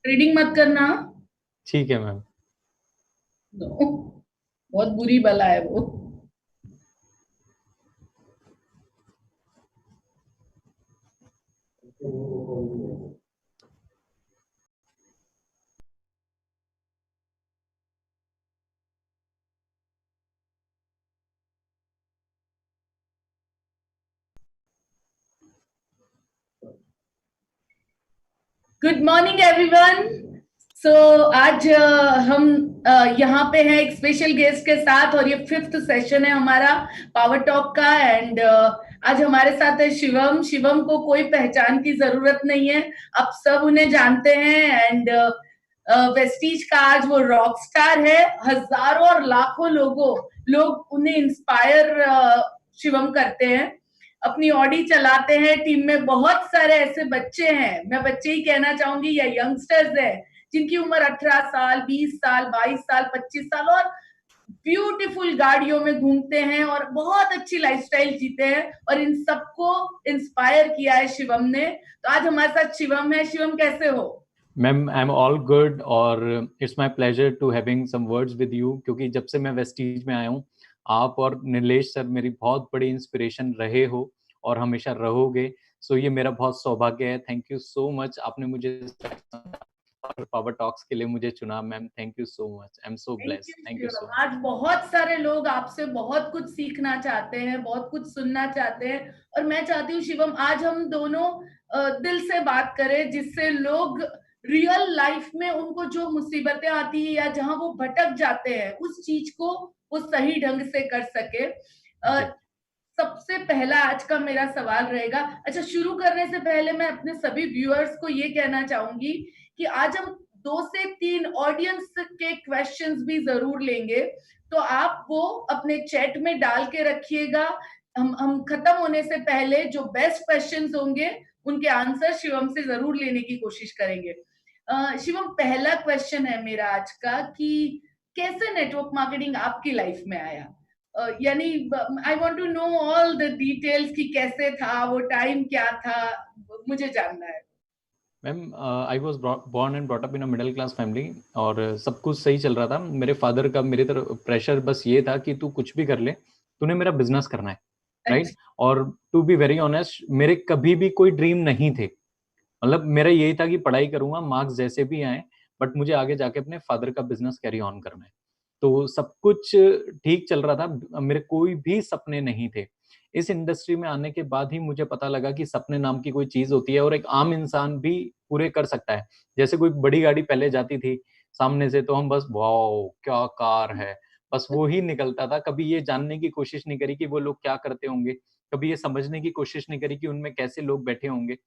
Trading मत करना। ठीक है मैम। नो, बहुत बुरी बला है वो। Good morning everyone. सो आज हम यहाँ पे हैं एक स्पेशल गेस्ट के साथ, और ये फिफ्थ सेशन है हमारा पावर टॉक का। एंड आज हमारे साथ है शिवम। शिवम को कोई पहचान की जरूरत नहीं है, आप सब उन्हें जानते हैं। एंड वेस्टीज का आज वो रॉक स्टार है। हजारों और लाखों लोग उन्हें इंस्पायर शिवम करते हैं, अपनी ऑडी चलाते हैं। टीम में बहुत सारे ऐसे बच्चे हैं, मैं बच्चे ही कहना चाहूंगी, या यंगस्टर्स हैं, जिनकी उम्र 18 साल, 20 साल, 22 साल, 25 साल, और ब्यूटीफुल गाड़ियों में घूमते हैं और बहुत अच्छी लाइफस्टाइल जीते हैं, और इन सबको इंस्पायर किया है शिवम ने। तो आज हमारे साथ शिवम है। शिवम, कैसे हो? Ma'am I am all good, और it's my pleasure to having some words with you, क्योंकि जब से मैं वेस्टीज में आया हूँ, आप और नीलेश सर मेरी बहुत बड़ी इंस्पिरेशन रहे हो और हमेशा रहोगे। सो ये मेरा बहुत सौभाग्य है। थैंक यू सो मच, आपने मुझे और पावर टॉक्स के लिए मुझे चुना। Ma'am thank you so much, I am so thank you blessed, thank you Shivam. So much. आज बहुत सारे लोग आपसे बहुत कुछ सीखना चाहते हैं, बहुत कुछ सुनना चाहते हैं, और मैं चाहती हूँ शिवम आज हम दोनों दिल से बात करें, जिससे लोग रियल लाइफ में उनको जो मुसीबतें आती है या जहां वो भटक जाते हैं, उस चीज को वो सही ढंग से कर सके। जी। सबसे पहला आज का मेरा सवाल रहेगा। अच्छा, शुरू करने से पहले मैं अपने सभी व्यूअर्स को ये कहना चाहूंगी कि आज हम 2 से 3 ऑडियंस के क्वेश्चंस भी जरूर लेंगे, तो आप वो अपने चैट में डाल के रखिएगा। हम खत्म होने से पहले जो बेस्ट क्वेश्चंस होंगे, उनके आंसर शिवम से जरूर लेने की कोशिश करेंगे। शिवम, पहला क्वेश्चन है मेरा आज का कि कैसे नेटवर्क मार्केटिंग आपकी लाइफ में आया? यानी I want to know all the details कि कैसे था वो, टाइम क्या था, मुझे जानना है। Ma'am I was born and brought up in a middle class family, और सब कुछ सही चल रहा था। मेरे फादर का मेरी तरफ प्रेशर बस ये था कि तू कुछ भी कर ले, तूने मेरा बिजनेस करना है, राइट। अच्छा। और टू बी वेरी ऑनेस्ट, मेरे कभी भी कोई ड्रीम नहीं थे। मतलब मेरा यही था कि पढ़ाई करूंगा, मार्क्स जैसे भी आए, बट मुझे आगे जाके अपने फादर का बिजनेस कैरी ऑन करना है। तो सब कुछ ठीक चल रहा था, मेरे कोई भी सपने नहीं थे। इस इंडस्ट्री में आने के बाद ही मुझे पता लगा कि सपने नाम की कोई चीज होती है और एक आम इंसान भी पूरे कर सकता है। जैसे कोई बड़ी गाड़ी पहले जाती थी सामने से, तो हम बस वाओ क्या कार है, बस वो ही निकलता था। कभी ये जानने की कोशिश नहीं करी कि वो लोग क्या करते होंगे, कभी ये समझने की कोशिश नहीं करी कि उनमें कैसे लोग बैठे होंगे।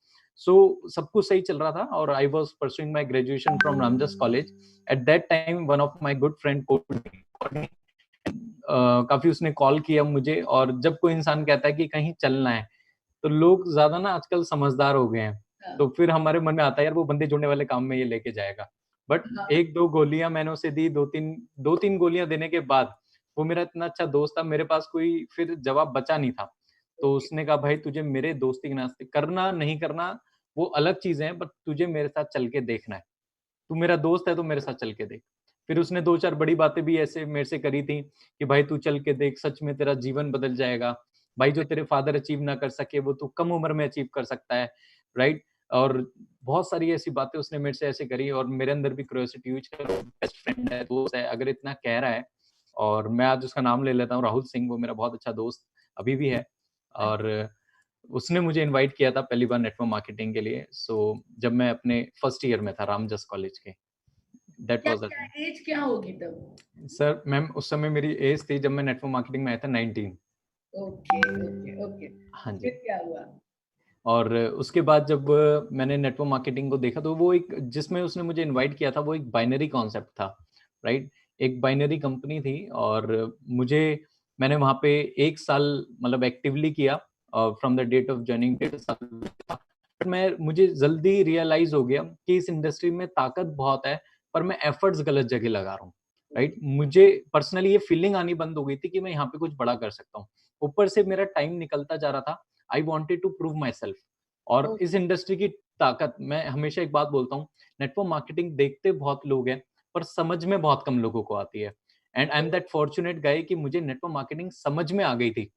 सब कुछ सही चल रहा था, और I was pursuing my graduation from Ramjas college. At that time one of my good friend काफी उसने कॉल किया मुझे। और जब कोई इंसान कहता है कि कहीं चलना है, तो लोग ज्यादा ना आजकल समझदार हो गए हैं, तो फिर हमारे मन में आता है यार वो बंदे जोड़ने वाले काम में ये लेके जाएगा। बट हाँ। एक दो गोलियां मैंने उसे दी, दो तीन गोलियां देने के बाद वो मेरा इतना अच्छा दोस्त था, मेरे पास कोई फिर जवाब बचा नहीं था। तो उसने कहा भाई तुझे मेरे दोस्ती के नाते करना नहीं करना वो अलग चीजें हैं, बट तुझे मेरे साथ चल के देखना है, तू मेरा दोस्त है तो मेरे साथ चल के देख। फिर उसने दो चार बड़ी बातें भी ऐसे मेरे से करी थी कि भाई तू चल के देख, सच में तेरा जीवन बदल जाएगा। भाई जो तेरे फादर अचीव ना कर सके वो तू कम उम्र में अचीव कर सकता है, राइट। और बहुत सारी ऐसी बातें उसने मेरे से ऐसे करी, और मेरे अंदर भी क्यूरियोसिटी हुई, चलो बेस्ट फ्रेंड है, दोस्त है, अगर इतना कह रहा है। और मैं आज उसका नाम ले लेता हूँ, राहुल सिंह, वो मेरा बहुत अच्छा दोस्त अभी भी है। और उसने मुझे इनवाइट किया था पहली बार नेटवर्क मार्केटिंग के लिए। जब मैं अपने फर्स्ट ईयर में था रामजस कॉलेज के, दैट क्या वाज द क्या एज क्या होगी तब? सर मैम उस समय मेरी एज थी जब मैं नेटवर्क मार्केटिंग में आया था 19। Okay, okay, okay. हाँ जी। फिर क्या हुआ? और उसके बाद जब मैंने नेटवर्क मार्केटिंग को देखा, तो वो एक जिसमें उसने मुझे इनवाइट किया था वो एक बाइनरी कॉन्सेप्ट था, राइट। एक बाइनरी कंपनी थी, और मुझे मैंने वहां पे 1 साल मतलब एक्टिवली किया, from the date of joining, 1.5 साल। बट मैं मुझे जल्दी रियलाइज हो गया कि इस इंडस्ट्री में ताकत बहुत है, पर मैं एफर्ट्स गलत जगह लगा रहा हूँ, राइट। मुझे पर्सनली ये फीलिंग आनी बंद हो गई थी कि मैं यहाँ पे कुछ बड़ा कर सकता हूँ। ऊपर से मेरा टाइम निकलता जा रहा था, I wanted to prove myself. और इस इंडस्ट्री की ताकत, मैं हमेशा एक बात बोलता हूँ, नेटवर्क मार्केटिंग देखते बहुत लोग हैं पर समझ में बहुत कम लोगों को आती है। And I am that fortunate guy कि मुझे नेटवर्क मार्केटिंग समझ में आ गई थी।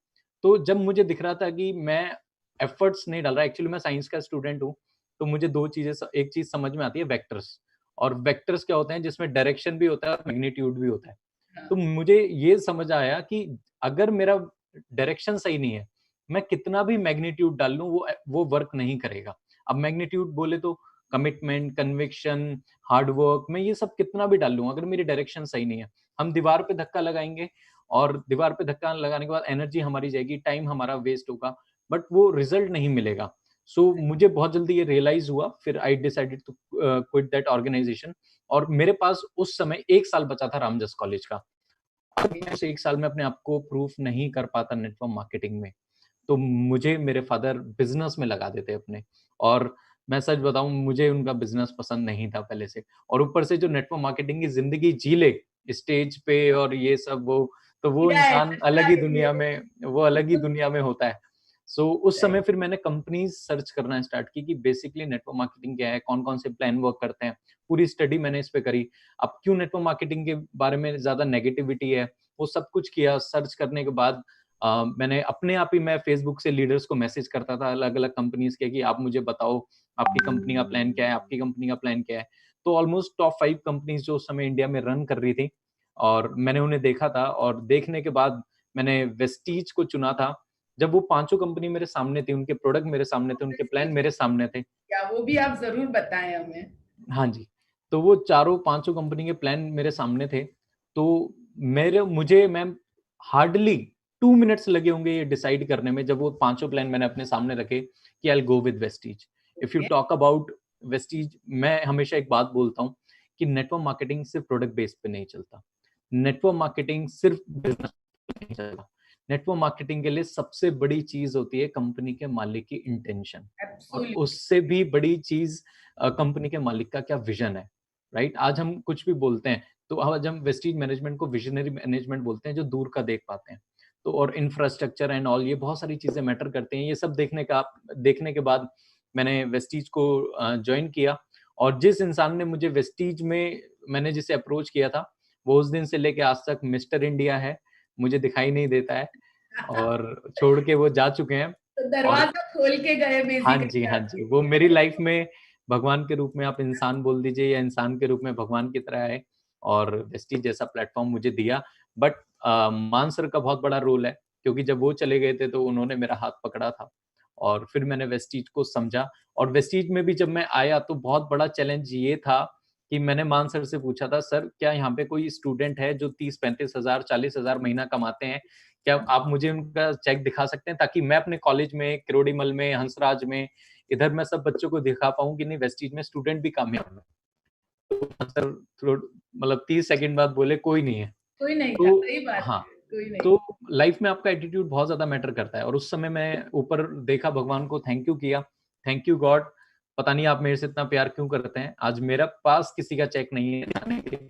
तो जब मुझे दिख रहा था कि मैं एफर्ट्स नहीं डाल रहा, एक्चुअली मैं साइंस का स्टूडेंट हूँ, तो मुझे दो चीजें, एक चीज समझ में आती है, वेक्टर्स। और वेक्टर्स क्या होते हैं, जिसमें डायरेक्शन भी होता है और मैग्नीट्यूड भी होता है। तो मुझे ये समझ आया कि अगर मेरा डायरेक्शन सही नहीं है, मैं कितना भी मैग्नीट्यूड डाल लूं वो वर्क नहीं करेगा। अब मैग्नीट्यूड बोले तो कमिटमेंट, कन्विक्शन, हार्ड वर्क, मैं ये सब कितना भी डाल लूं, अगर मेरी डायरेक्शन सही नहीं है, हम दीवार पे धक्का लगाएंगे और दीवार पे धक्का लगाने के बाद एनर्जी हमारी जाएगी, टाइम हमारा वेस्ट होगा, बट वो रिजल्ट नहीं मिलेगा। सो मुझे बहुत जल्दी ये रियलाइज हुआ, फिर I decided to quit that organisation. और मेरे पास उस समय 1 साल बचा था रामजस कॉलेज का। से 1 साल में अपने आप को प्रूफ नहीं कर पाता नेटवर्क मार्केटिंग में, तो मुझे मेरे फादर बिजनेस में लगा देते अपने। और मैं सच बताऊं, मुझे उनका बिजनेस पसंद नहीं था पहले से, और ऊपर से जो नेटवर्क मार्केटिंग की जिंदगी जी ले स्टेज पे और ये सब, वो तो वो इंसान अलग ही दुनिया में, वो अलग ही दुनिया में होता है। सो उस समय फिर मैंने कंपनीज सर्च करना स्टार्ट की कि बेसिकली नेटवर्क मार्केटिंग क्या है, कौन कौन से प्लान वर्क करते हैं, पूरी स्टडी मैंने इस पे करी। अब क्यों नेटवर्क मार्केटिंग के बारे में ज्यादा नेगेटिविटी है, वो सब कुछ किया। सर्च करने के बाद मैंने अपने आप ही, मैं फेसबुक से लीडर्स को मैसेज करता था अलग अलग कंपनीज के कि आप मुझे बताओ आपकी कंपनी का प्लान क्या है, आपकी कंपनी का प्लान क्या है। तो ऑलमोस्ट टॉप 5 कंपनीज जो उस समय इंडिया में रन कर रही थी, और मैंने उन्हें देखा था, और देखने के बाद मैंने वेस्टीज को चुना था। जब वो पांचों कंपनी मेरे सामने थी, उनके प्रोडक्ट मेरे सामने थे, उनके प्लान मेरे सामने थे। क्या वो भी आप जरूर बताएं हमें। हाँ जी। तो वो चारों पांचों कंपनी के प्लान मेरे सामने थे। तो मेरे मुझे मैम हार्डली 2 मिनट्स लगे होंगे ये डिसाइड करने में, जब वो पांचों प्लान मैंने अपने सामने रखे कि I go with Vestige. If you talk about Vestige, मैं हमेशा एक बात बोलता हूँ कि नेटवर्क मार्केटिंग सिर्फ प्रोडक्ट बेस पे नहीं चलता, नेटवर्क मार्केटिंग सिर्फ बिजनेस नहीं चलता। नेटवर्क मार्केटिंग के लिए सबसे बड़ी चीज होती है कंपनी के मालिक की इंटेंशन, और उससे भी बड़ी चीज कंपनी के मालिक का क्या विजन है। राइट, आज हम कुछ भी बोलते हैं तो आज हम वेस्टीज मैनेजमेंट को विजनरी मैनेजमेंट बोलते हैं, जो दूर का देख पाते हैं। तो और इंफ्रास्ट्रक्चर एंड ऑल, ये बहुत सारी चीजें मैटर करते हैं। ये सब देखने के बाद मैंने वेस्टीज को ज्वाइन किया। और जिस इंसान ने मुझे वेस्टीज में, मैंने जिसे अप्रोच किया था, वो उस दिन से लेके आज तक मिस्टर इंडिया है, मुझे दिखाई नहीं देता है, और छोड़ के वो जा चुके हैं। तो दरवाजा खोल के गए हाँ बेसिकली। जी, हाँ जी, वो मेरी लाइफ में भगवान के रूप में आप इंसान बोल दीजिए, या इंसान के रूप में भगवान की तरह है, और वेस्टीज जैसा प्लेटफॉर्म मुझे दिया। बट मान सर का बहुत बड़ा रोल है, क्योंकि जब वो चले गए थे तो उन्होंने मेरा हाथ पकड़ा था, और फिर मैंने वेस्टीज को समझा। और वेस्टीज में भी जब मैं आया तो बहुत बड़ा चैलेंज ये था कि मैंने मान सर से पूछा था, सर क्या यहाँ पे कोई स्टूडेंट है जो 30-35 हजार 40 हजार महीना कमाते हैं, क्या आप मुझे उनका चेक दिखा सकते हैं, ताकि मैं अपने कॉलेज में, किरोड़ीमल में, हंसराज में, इधर मैं सब बच्चों को दिखा पाऊं कि नहीं, वेस्टीज में स्टूडेंट भी कामयाब है। तो सर मतलब 30 सेकंड बाद बोले कोई नहीं है। कोई नहीं था, तो सही बात हाँ, है, कोई नहीं। तो लाइफ में आपका एटीट्यूड बहुत ज्यादा मैटर करता है। और उस समय मैं ऊपर देखा, भगवान को थैंक यू किया, थैंक यू गॉड, पता नहीं आप मेरे से इतना प्यार क्यों करते हैं। आज मेरा पास किसी का चेक नहीं है दिखाने के लिए,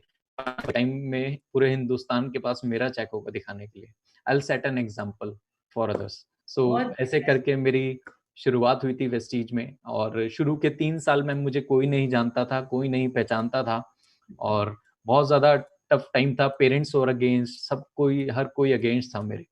टाइम में पूरे हिंदुस्तान के पास मेरा चेक होगा दिखाने के लिए। I will set an example for others. So ऐसे करके मेरी शुरुआत हुई थी वेस्टीज में। और शुरू के 3 साल में मुझे कोई नहीं जानता था, कोई नहीं पहचानता था, और बहुत ज्यादा टफ टाइम था। पेरेंट्स और अगेंस्ट, सब कोई, हर कोई अगेंस्ट था मेरे।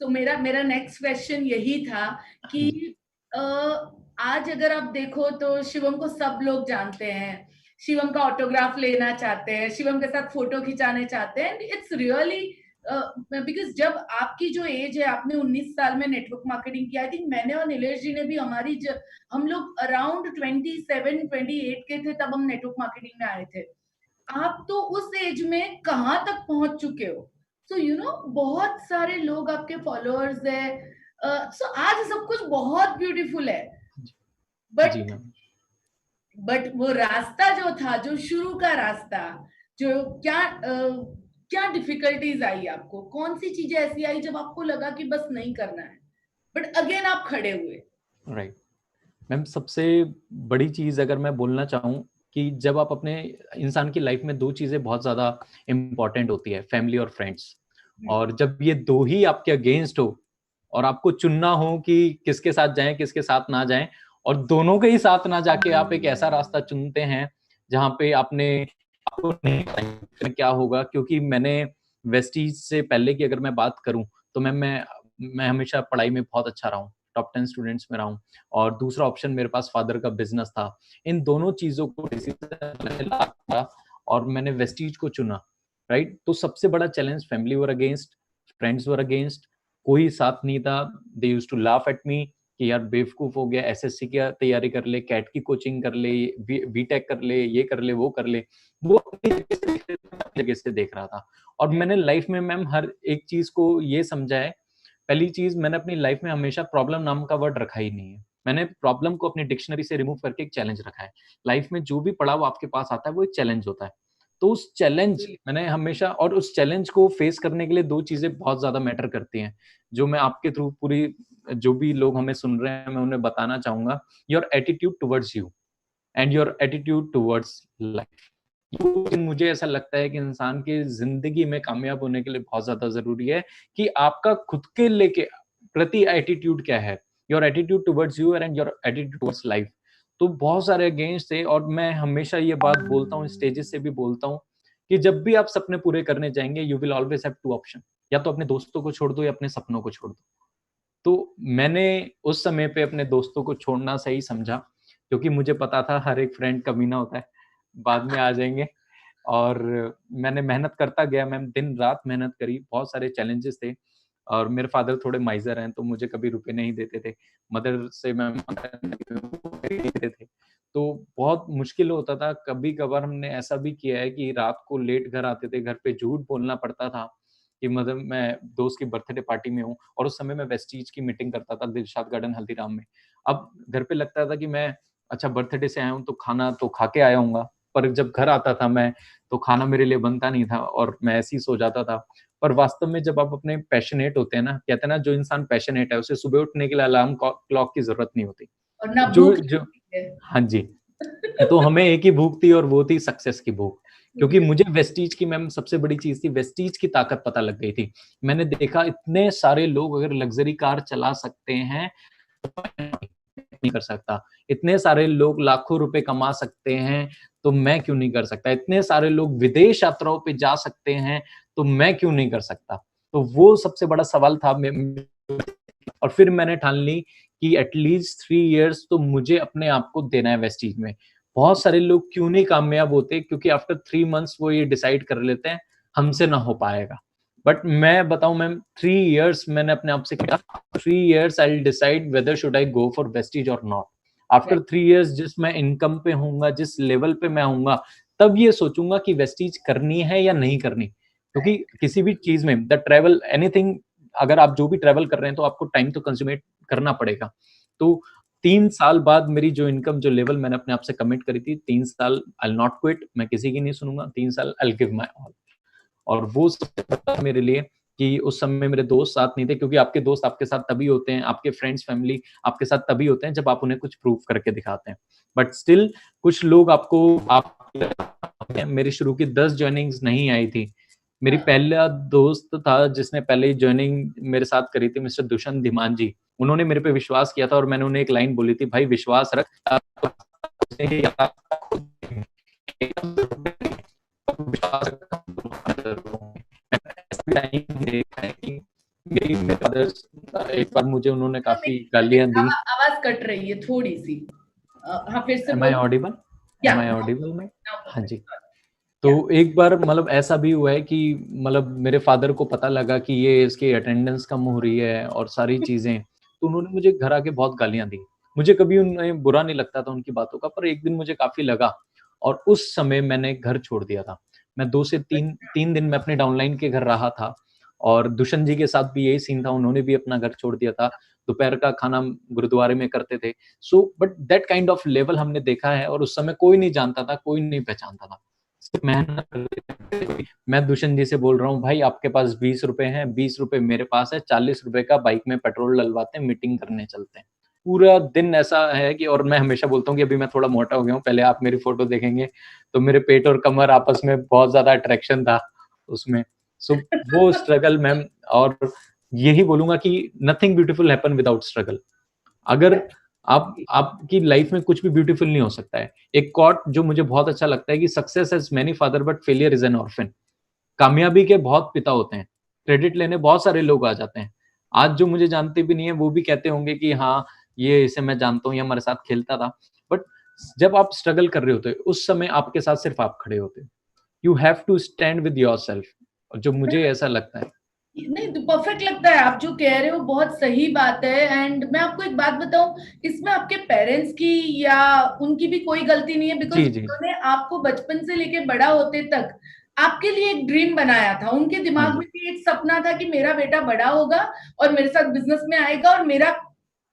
तो मेरा मेरा नेक्स्ट क्वेश्चन यही था कि आज अगर आप देखो तो शिवम को सब लोग जानते हैं, शिवम का ऑटोग्राफ लेना चाहते हैं, शिवम के साथ फोटो खिंचाने चाहते हैं। इट्स रियली बिकॉज जब आपकी जो एज है, आपने 19 साल में नेटवर्क मार्केटिंग किया, आई थिंक मैंने और नीलेश जी ने भी, हम लोग अराउंड 27-28 के थे तब हम नेटवर्क मार्केटिंग में आए थे। आप तो उस एज में कहाँ तक पहुंच चुके हो। सो बहुत सारे लोग आपके फॉलोअर्स है। सो आज सब कुछ बहुत ब्यूटीफुल है, बट वो रास्ता जो था, जो शुरू का रास्ता, जो क्या डिफिकल्टीज आई आपको, कौन सी चीजें ऐसी आई जब आपको लगा कि बस नहीं करना है, बट अगेन आप खड़े हुए। राइट मैम, सबसे बड़ी चीज अगर मैं बोलना चाहूँ कि जब आप अपने, इंसान की लाइफ में दो चीजें बहुत ज्यादा इंपॉर्टेंट होती है, फैमिली और फ्रेंड्स। और जब ये दो ही आपके अगेंस्ट हो और आपको चुनना हो कि किसके साथ जाएं किसके साथ ना जाएं, और दोनों के ही साथ ना जाके आप एक ऐसा रास्ता चुनते हैं जहाँ पे आपको नहीं पता क्या होगा। क्योंकि मैंने वेस्टीज से पहले की अगर मैं बात करूं तो मैं हमेशा पढ़ाई में बहुत अच्छा रहा हूँ, टॉप 10 स्टूडेंट्स में रहा हूँ। और दूसरा ऑप्शन मेरे पास फादर का बिजनेस था। इन दोनों चीजों को और मैंने वेस्टीज को चुना, राइट। तो सबसे बड़ा challenge, family were against, friends were against, कोई साथ नहीं था। They used to laugh at me कि यार बेवकूफ हो गया, एसएससी की तैयारी कर ले, कैट की कोचिंग कर ले, बीटेक कर ले, ये कर ले, वो कर ले। वो अपनी जगह से देख रहा था। और मैंने लाइफ में मैम हर एक चीज को ये समझा है। पहली चीज, मैंने अपनी लाइफ में हमेशा प्रॉब्लम नाम का वर्ड रखा ही नहीं है। मैंने प्रॉब्लम को अपनी डिक्शनरी से रिमूव करके एक चैलेंज रखा है। लाइफ में जो भी पड़ा वो आपके पास आता है, वो एक चैलेंज होता है। तो उस चैलेंज मैंने हमेशा, और उस चैलेंज को फेस करने के लिए दो चीजें बहुत ज्यादा मैटर करती हैं, जो मैं आपके थ्रू पूरी, जो भी लोग हमें सुन रहे हैं, मैं उन्हें बताना चाहूंगा। Your attitude towards you and your attitude towards life. मुझे ऐसा लगता है कि इंसान की जिंदगी में कामयाब होने के लिए बहुत ज्यादा जरूरी है कि आपका खुद के लेके प्रति एटीट्यूड क्या है, your attitude towards you and your attitude towards life. तो बहुत सारे अगेंस्ट थे, और मैं हमेशा ये बात बोलता हूँ, स्टेजेस से भी बोलता हूँ कि जब भी आप सपने पूरे करने जाएंगे, you will always have two option, या तो अपने दोस्तों को छोड़ दो या अपने सपनों को छोड़ दो। तो मैंने उस समय पे अपने दोस्तों को छोड़ना सही समझा, क्योंकि मुझे पता था हर एक फ्रेंड कमीना होता है, बाद में आ जाएंगे। और मैंने मेहनत करता गया मैम, दिन रात मेहनत करी, बहुत सारे चैलेंजेस थे। और मेरे फादर थोड़े माइजर हैं, तो मुझे कभी रुपए नहीं देते थे। मदर से मैं देते थे, तो बहुत मुश्किल होता था। कभी कभार हमने ऐसा भी किया है कि रात को लेट घर आते थे, घर पे झूठ बोलना पड़ता था कि मतलब मैं दोस्त की बर्थडे पार्टी में हूँ, और उस समय मैं वेस्टीज की मीटिंग करता था दिलशाद गार्डन हल्दीराम में। अब घर पे लगता था कि मैं अच्छा बर्थडे से आया हूँ तो खाना तो खा के आया हूँ, पर जब घर आता था मैं, तो खाना मेरे लिए बनता नहीं था और मैं ऐसे ही सो जाता था। पर वास्तव में जब आप अपने पैशनेट होते हैं ना, कहते हैं ना, जो इंसान पैशनेट है उसे सुबह उठने के लिए अलार्म क्लॉक की जरूरत नहीं होती। और ना जो भूख जो लगती है। हाँ जी। तो हमें एक ही भूख थी, और वो थी सक्सेस की भूख। क्योंकि मुझे वेस्टीज की मैम सबसे बड़ी चीज थी, वेस्टीज की ताकत पता लग गई थी। मैंने देखा इतने सारे लोग अगर लग्जरी कार चला सकते हैं, नहीं कर सकता। इतने सारे लोग लाखों रुपए कमा सकते हैं, तो मैं क्यों नहीं कर सकता। इतने सारे लोग विदेश यात्राओं पे जा सकते हैं, तो मैं क्यों नहीं कर सकता। तो वो सबसे बड़ा सवाल था। और फिर मैंने ठान ली कि एटलीस्ट 3 इयर्स तो मुझे अपने आप को देना है वेस्टीज में। बहुत सारे लोग क्यों नहीं कामयाब होते, क्योंकि आफ्टर 3 मंथ्स वो ये डिसाइड कर लेते हैं हमसे ना हो पाएगा। बट मैं बताऊं मैम, 3 इयर्स मैंने अपने आप से किया। 3 years I will decide whether should I go for Vestige और नॉट। आफ्टर 3 इयर्स जिस मैं इनकम पे होऊंगा, जिस लेवल पे मैं होऊंगा, तब ये सोचूंगा कि वेस्टीज करनी है या नहीं करनी। क्योंकि किसी भी चीज में द ट्रेवल एनीथिंग, अगर आप जो भी ट्रेवल कर रहे हैं तो आपको टाइम तो कंज्यूमेट करना पड़ेगा। तो 3 साल बाद मेरी जो इनकम, जो लेवल मैंने अपने आप से कमिट करी थी, 3 साल आई नॉट क्विट, मैं किसी की नहीं सुनूंगा, 3 साल आई गिव माई ऑल। और वो सबसे बड़ा मेरे लिए कि उस समय मेरे दोस्त साथ नहीं थे, क्योंकि आपके दोस्त आपके साथ तभी होते हैं, आपके फ्रेंड्स फैमिली आपके साथ तभी होते हैं जब आप उन्हें कुछ प्रूव करके दिखाते हैं। बट स्टिल कुछ लोग आपको, आप मेरी शुरू की 10 ज्वाइनिंग्स नहीं आई थी। मेरी पहला दोस्त था जिसने पहले ही ज्वाइनिंग मेरे साथ करी थी, मिस्टर दुष्यंत धीमान जी। उन्होंने मेरे पे विश्वास किया था, और मैंने उन्हें एक लाइन बोली थी, भाई विश्वास रख, एक बार मुझे उन्होंने काफी गालियां दी। आवाज कट रही है थोड़ी सी। हाँ, फिर से am I audible? Am I audible में? हाँ जी। तो एक बार मतलब ऐसा भी हुआ है कि मतलब मेरे फादर को पता लगा कि ये इसकी अटेंडेंस कम हो रही है और सारी चीजें, तो उन्होंने मुझे घर आके बहुत गालियां दी। मुझे कभी उन्हें बुरा नहीं लगता था उनकी बातों का, पर एक दिन मुझे काफी लगा, और उस समय मैंने घर छोड़ दिया था। मैं 2 से 3 दिन में अपने डाउनलाइन के घर रहा था, और दुष्यंत जी के साथ भी यही सीन था, उन्होंने भी अपना घर छोड़ दिया था। दोपहर का खाना गुरुद्वारे में करते थे। So but that kind of level हमने देखा है, और उस समय कोई नहीं जानता था, कोई नहीं पहचानता था। मेहनत। मैं दुष्यंत जी से बोल रहा हूँ, भाई आपके पास 20 रुपए हैं, 20 रुपए मेरे पास है, 40 रुपए का बाइक में पेट्रोल डलवाते हैं, मीटिंग करने चलते हैं। पूरा दिन ऐसा है कि, और मैं हमेशा बोलता हूँ कि अभी मैं थोड़ा मोटा हो गया हूँ, पहले आप मेरी फोटो देखेंगे तो मेरे पेट और कमर आपस में बहुत ज्यादा अट्रैक्शन था उसमें। सो वो स्ट्रगल मैम, और यही बोलूंगा कि nothing beautiful happen without struggle. अगर आपकी लाइफ में कुछ भी ब्यूटीफुल नहीं हो सकता है। एक कोट जो मुझे बहुत अच्छा लगता है कि success has many father but failure is an orphan. कामयाबी के बहुत पिता होते हैं, क्रेडिट लेने बहुत सारे लोग आ जाते हैं। आज जो मुझे जानते भी नहीं है वो भी कहते होंगे कि हाँ, ये इसे मैं जानता हूँ, ये हमारे साथ खेलता था। बट जब आप स्ट्रगल कर रहे होते हो उस समय आपके साथ सिर्फ आप खड़े होते हो। You have to stand with yourself, जो मुझे ऐसा लगता है। नहीं तो परफेक्ट लगता है, आप जो कह रहे हो बहुत सही बात है। एंड मैं आपको एक बात बताऊं, इसमें आपके पेरेंट्स की या उनकी भी कोई गलती नहीं है, बिकॉज जी जी उन्होंने आपको बचपन से लेके बड़ा होते तक आपके लिए एक ड्रीम बनाया था। उनके हाँ दिमाग जी में भी एक सपना था कि मेरा बेटा बड़ा होगा और मेरे साथ बिजनेस में आएगा और मेरा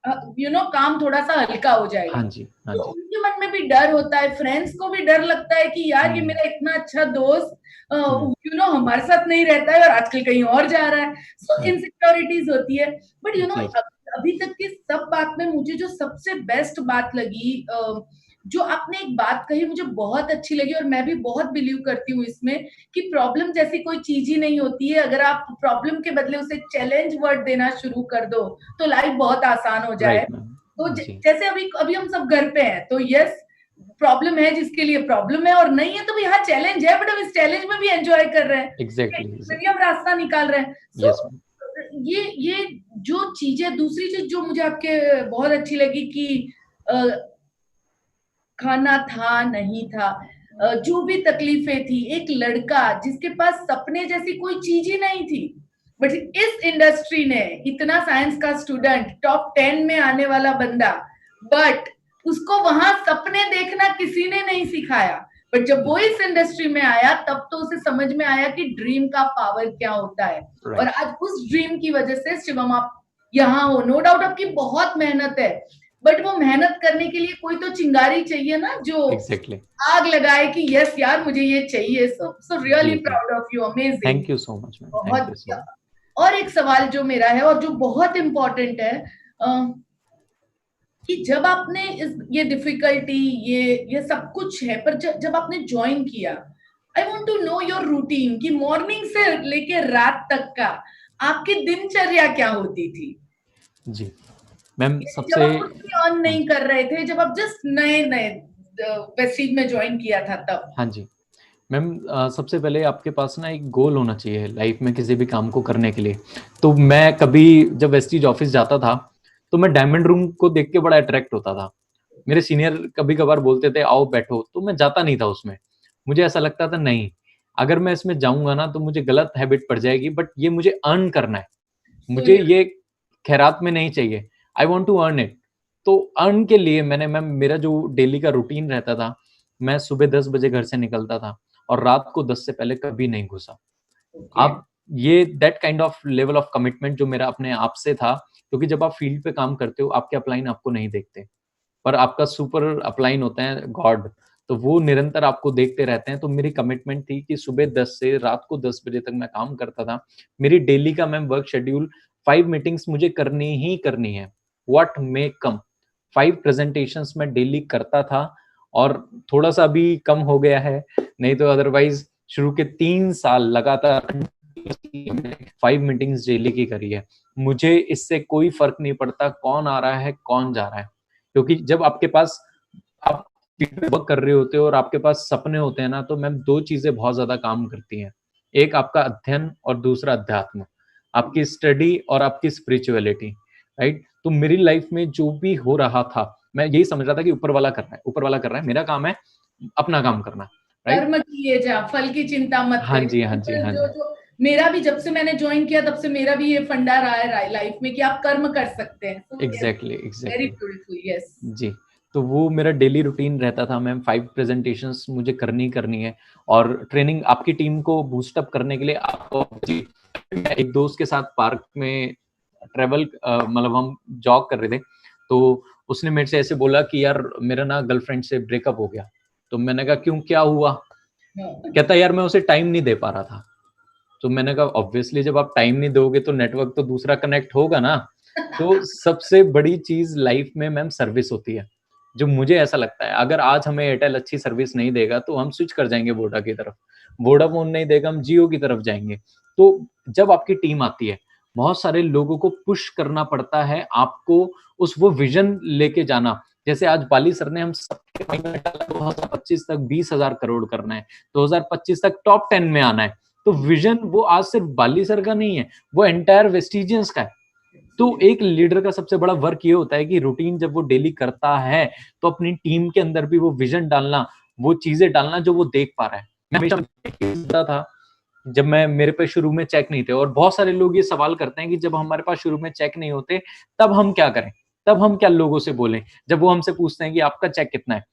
काम थोड़ा सा हल्का हो जाएगा। हाँ जी हाँ तो जी। उनके मन में भी डर होता है, फ्रेंड्स को भी डर लगता है कि यार ये हम्म मेरा इतना अच्छा दोस्त हम्म हमारे साथ नहीं रहता है और आजकल कहीं और जा रहा है। सो हम्म, इनसिक्योरिटीज होती है। बट जी अभी तक की सब बात में मुझे जो सबसे बेस्ट बात लगी, जो आपने एक बात कही मुझे बहुत अच्छी लगी, और मैं भी बहुत बिलीव करती हूँ इसमें कि प्रॉब्लम जैसी कोई चीज ही नहीं होती है। अगर आप प्रॉब्लम के बदले उसे चैलेंज वर्ड देना शुरू कर दो तो लाइफ बहुत आसान हो जाए। Right ma'am. तो जी जैसे अभी अभी हम सब घर पे हैं, तो यस, प्रॉब्लम है जिसके लिए प्रॉब्लम है, और नहीं है तो भी हाँ चैलेंज है, बट हम इस चैलेंज में भी एंजॉय कर रहे हैं, एग्जैक्टली इसमें भी एग्जैक्टली। हम रास्ता निकाल रहे हैं। So yes ma'am. ये जो चीजें, दूसरी चीज जो मुझे आपके बहुत अच्छी लगी कि खाना था नहीं था, जो भी तकलीफें थी, एक लड़का जिसके पास सपने जैसी कोई चीज ही नहीं थी, बट इस इंडस्ट्री ने, इतना साइंस का स्टूडेंट, टॉप 10 में आने वाला बंदा, बट उसको वहां सपने देखना किसी ने नहीं सिखाया। बट जब वो इस इंडस्ट्री में आया तब तो उसे समझ में आया कि ड्रीम का पावर क्या होता है। और राइट आज उस ड्रीम की वजह से शिवम आप यहाँ हो। नो डाउट आपकी बहुत मेहनत है, बट वो मेहनत करने के लिए कोई तो चिंगारी चाहिए ना, जो एग्जैक्टली। आग लगाए कि यस यार मुझे ये चाहिए। सो रियली जी जी। Proud of you, amazing. Thank you so much ma'am, बहुत थैंक यू सो बढ़िया। मच। और एक सवाल जो मेरा है और जो बहुत इंपॉर्टेंट है, कि जब आपने ये डिफिकल्टी, ये सब कुछ है, पर जब आपने ज्वाइन किया, I want to know your routine, कि मॉर्निंग से लेके रात तक का आपकी दिनचर्या क्या होती थी। जी मैम जब सबसे आप कुछ भी अर्न नहीं कर रहे थे, जब आप जस्ट नए नए वेस्टीज में ज्वाइन किया था तब। हाँ जी मैम, सबसे पहले आपके पास ना एक गोल होना चाहिए लाइफ में किसी भी काम को करने के लिए। तो मैं कभी जब वेस्टीज ऑफिस जाता था तो मैं डायमंड रूम को देख के बड़ा अट्रैक्ट होता था। मेरे सीनियर कभी कभार बोलते थे आओ बैठो, तो मैं जाता नहीं था उसमें। मुझे ऐसा लगता था नहीं, अगर मैं इसमें जाऊंगा ना तो मुझे गलत हैबिट पड़ जाएगी, बट ये मुझे अर्न करना है। सो मुझे ये खैरात में नहीं चाहिए, I want to earn it. तो अर्न के लिए मैंने मैम, मेरा जो डेली का रूटीन रहता था, मैं सुबह 10 बजे घर से निकलता था और रात को 10 से पहले कभी नहीं घुसा। ओके। आप ये that kind of level of commitment जो मेरा अपने आप से था, क्योंकि जब आप फील्ड पे काम करते हो आपके अपलाइन आपको नहीं देखते, पर आपका सुपर अपलाइन होता है गॉड, तो वो निरंतर आपको देखते रहते हैं। तो मेरी कमिटमेंट थी कि सुबह 10 से रात को 10 बजे तक मैं काम करता था। मेरी डेली का मैम वर्क शेड्यूल, 5 मीटिंग्स मुझे करनी ही करनी है, व्हाट मे कम। 5 प्रेजेंटेशंस मैं डेली करता था, और थोड़ा सा अभी कम हो गया है, नहीं तो अदरवाइज शुरू के 3 साल लगातार 5 मीटिंग्स डेली की करी है। मुझे इससे कोई फर्क नहीं पड़ता कौन आ रहा है कौन जा रहा है, क्योंकि जब आपके पास, आप वर्क कर रहे होते हो और आपके पास सपने होते हैं ना, तो मैम 2 चीजें बहुत ज्यादा काम करती हैं। एक आपका अध्ययन और दूसरा अध्यात्म, आपकी स्टडी और आपकी स्पिरिचुअलिटी। राइट, तो मेरी लाइफ में जो भी हो रहा था मैं यही समझ रहा था कि ऊपर वाला कर रहा है, ऊपर वाला कर रहा है, मेरा काम है अपना काम करना। राइट। कर्म किए जा, फल की चिंता मत हाँ करें। जी हाँ जी सिंपल हाँ जो जी। जो मेरा भी, जब से मैंने ज्वाइन किया तब से मेरा भी ये फंडा रहा है लाइफ में कि आप कर्म कर सकते हैं। So yes, exactly very exactly. Beautiful, yes. जी, तो वो मेरा डेली रूटीन रहता था मैम। 5 प्रेजेंटेशंस मुझे करनी करनी है, और ट्रेनिंग आपकी टीम को बूस्ट अप करने के लिए आपको जी, मैं एक दोस्त के साथ पार्क में ट्रेवल, मतलब हम जॉग कर रहे थे, तो उसने मेरे से ऐसे बोला कि यार मेरा ना गर्लफ्रेंड से ब्रेकअप हो गया। तो मैंने कहा क्यों, क्या हुआ? कहता यार मैं उसे टाइम नहीं दे पा रहा था। तो मैंने कहा ऑब्वियसली जब आप टाइम नहीं दोगे तो नेटवर्क तो दूसरा कनेक्ट होगा ना। तो सबसे बड़ी चीज लाइफ में मैम सर्विस होती है, जो मुझे ऐसा लगता है। अगर आज हमें एयरटेल अच्छी सर्विस नहीं देगा तो हम स्विच कर जाएंगे वोडा की तरफ, वोडाफोन नहीं देगा हम जियो की तरफ जाएंगे। तो जब आपकी टीम आती है बहुत सारे लोगों को पुश करना पड़ता है आपको वो विजन लेके जाना। जैसे आज बाली सर ने हम सबके माइंड में डाला 2025 तक 20,000 करोड़ करना है, 2025 तक टॉप 10 में आना है। तो विजन वो आज सिर्फ बाली सर का नहीं है, वो एंटायर वेस्टिजियंस का है। तो एक लीडर का सबसे बड़ा वर्क ये होता है कि रूटीन जब वो डेली करता है तो अपनी टीम के अंदर भी वो विजन डालना, वो चीजें डालना जो वो देख पा रहा है। मैं हमेशा था जब मेरे पे शुरू में चेक नहीं थे, और बहुत सारे लोग ये सवाल करते हैं कि जब हमारे पास शुरू में चेक नहीं होते तब हम क्या करें, तब हम क्या लोगों से बोलें, जब वो हमसे पूछते हैं कि आपका चेक कितना है।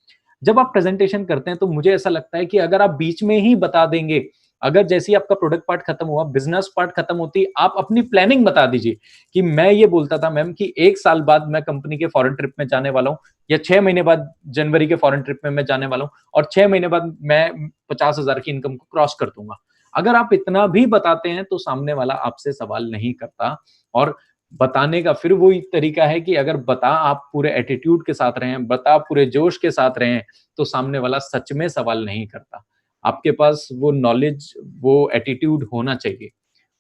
जब आप प्रेजेंटेशन करते हैं तो मुझे ऐसा लगता है कि अगर आप बीच में ही बता देंगे, अगर जैसे ही आपका प्रोडक्ट पार्ट खत्म हुआ, बिजनेस पार्ट खत्म होती, आप अपनी प्लानिंग बता दीजिए कि मैं ये बोलता था मैम कि 1 साल बाद मैं कंपनी के फॉरेन ट्रिप में जाने वाला हूँ, या 6 महीने बाद जनवरी के फॉरेन ट्रिप में मैं जाने वाला हूँ, और 6 महीने बाद मैं 50,000 की इनकम को क्रॉस कर दूंगा। अगर आप इतना भी बताते हैं तो सामने वाला आपसे सवाल नहीं करता। और बताने का फिर वही तरीका है कि अगर आप पूरे एटीट्यूड के साथ रहे हैं, पूरे जोश के साथ रहे हैं, तो सामने वाला सच में सवाल नहीं करता। आपके पास वो नॉलेज, वो एटीट्यूड होना चाहिए,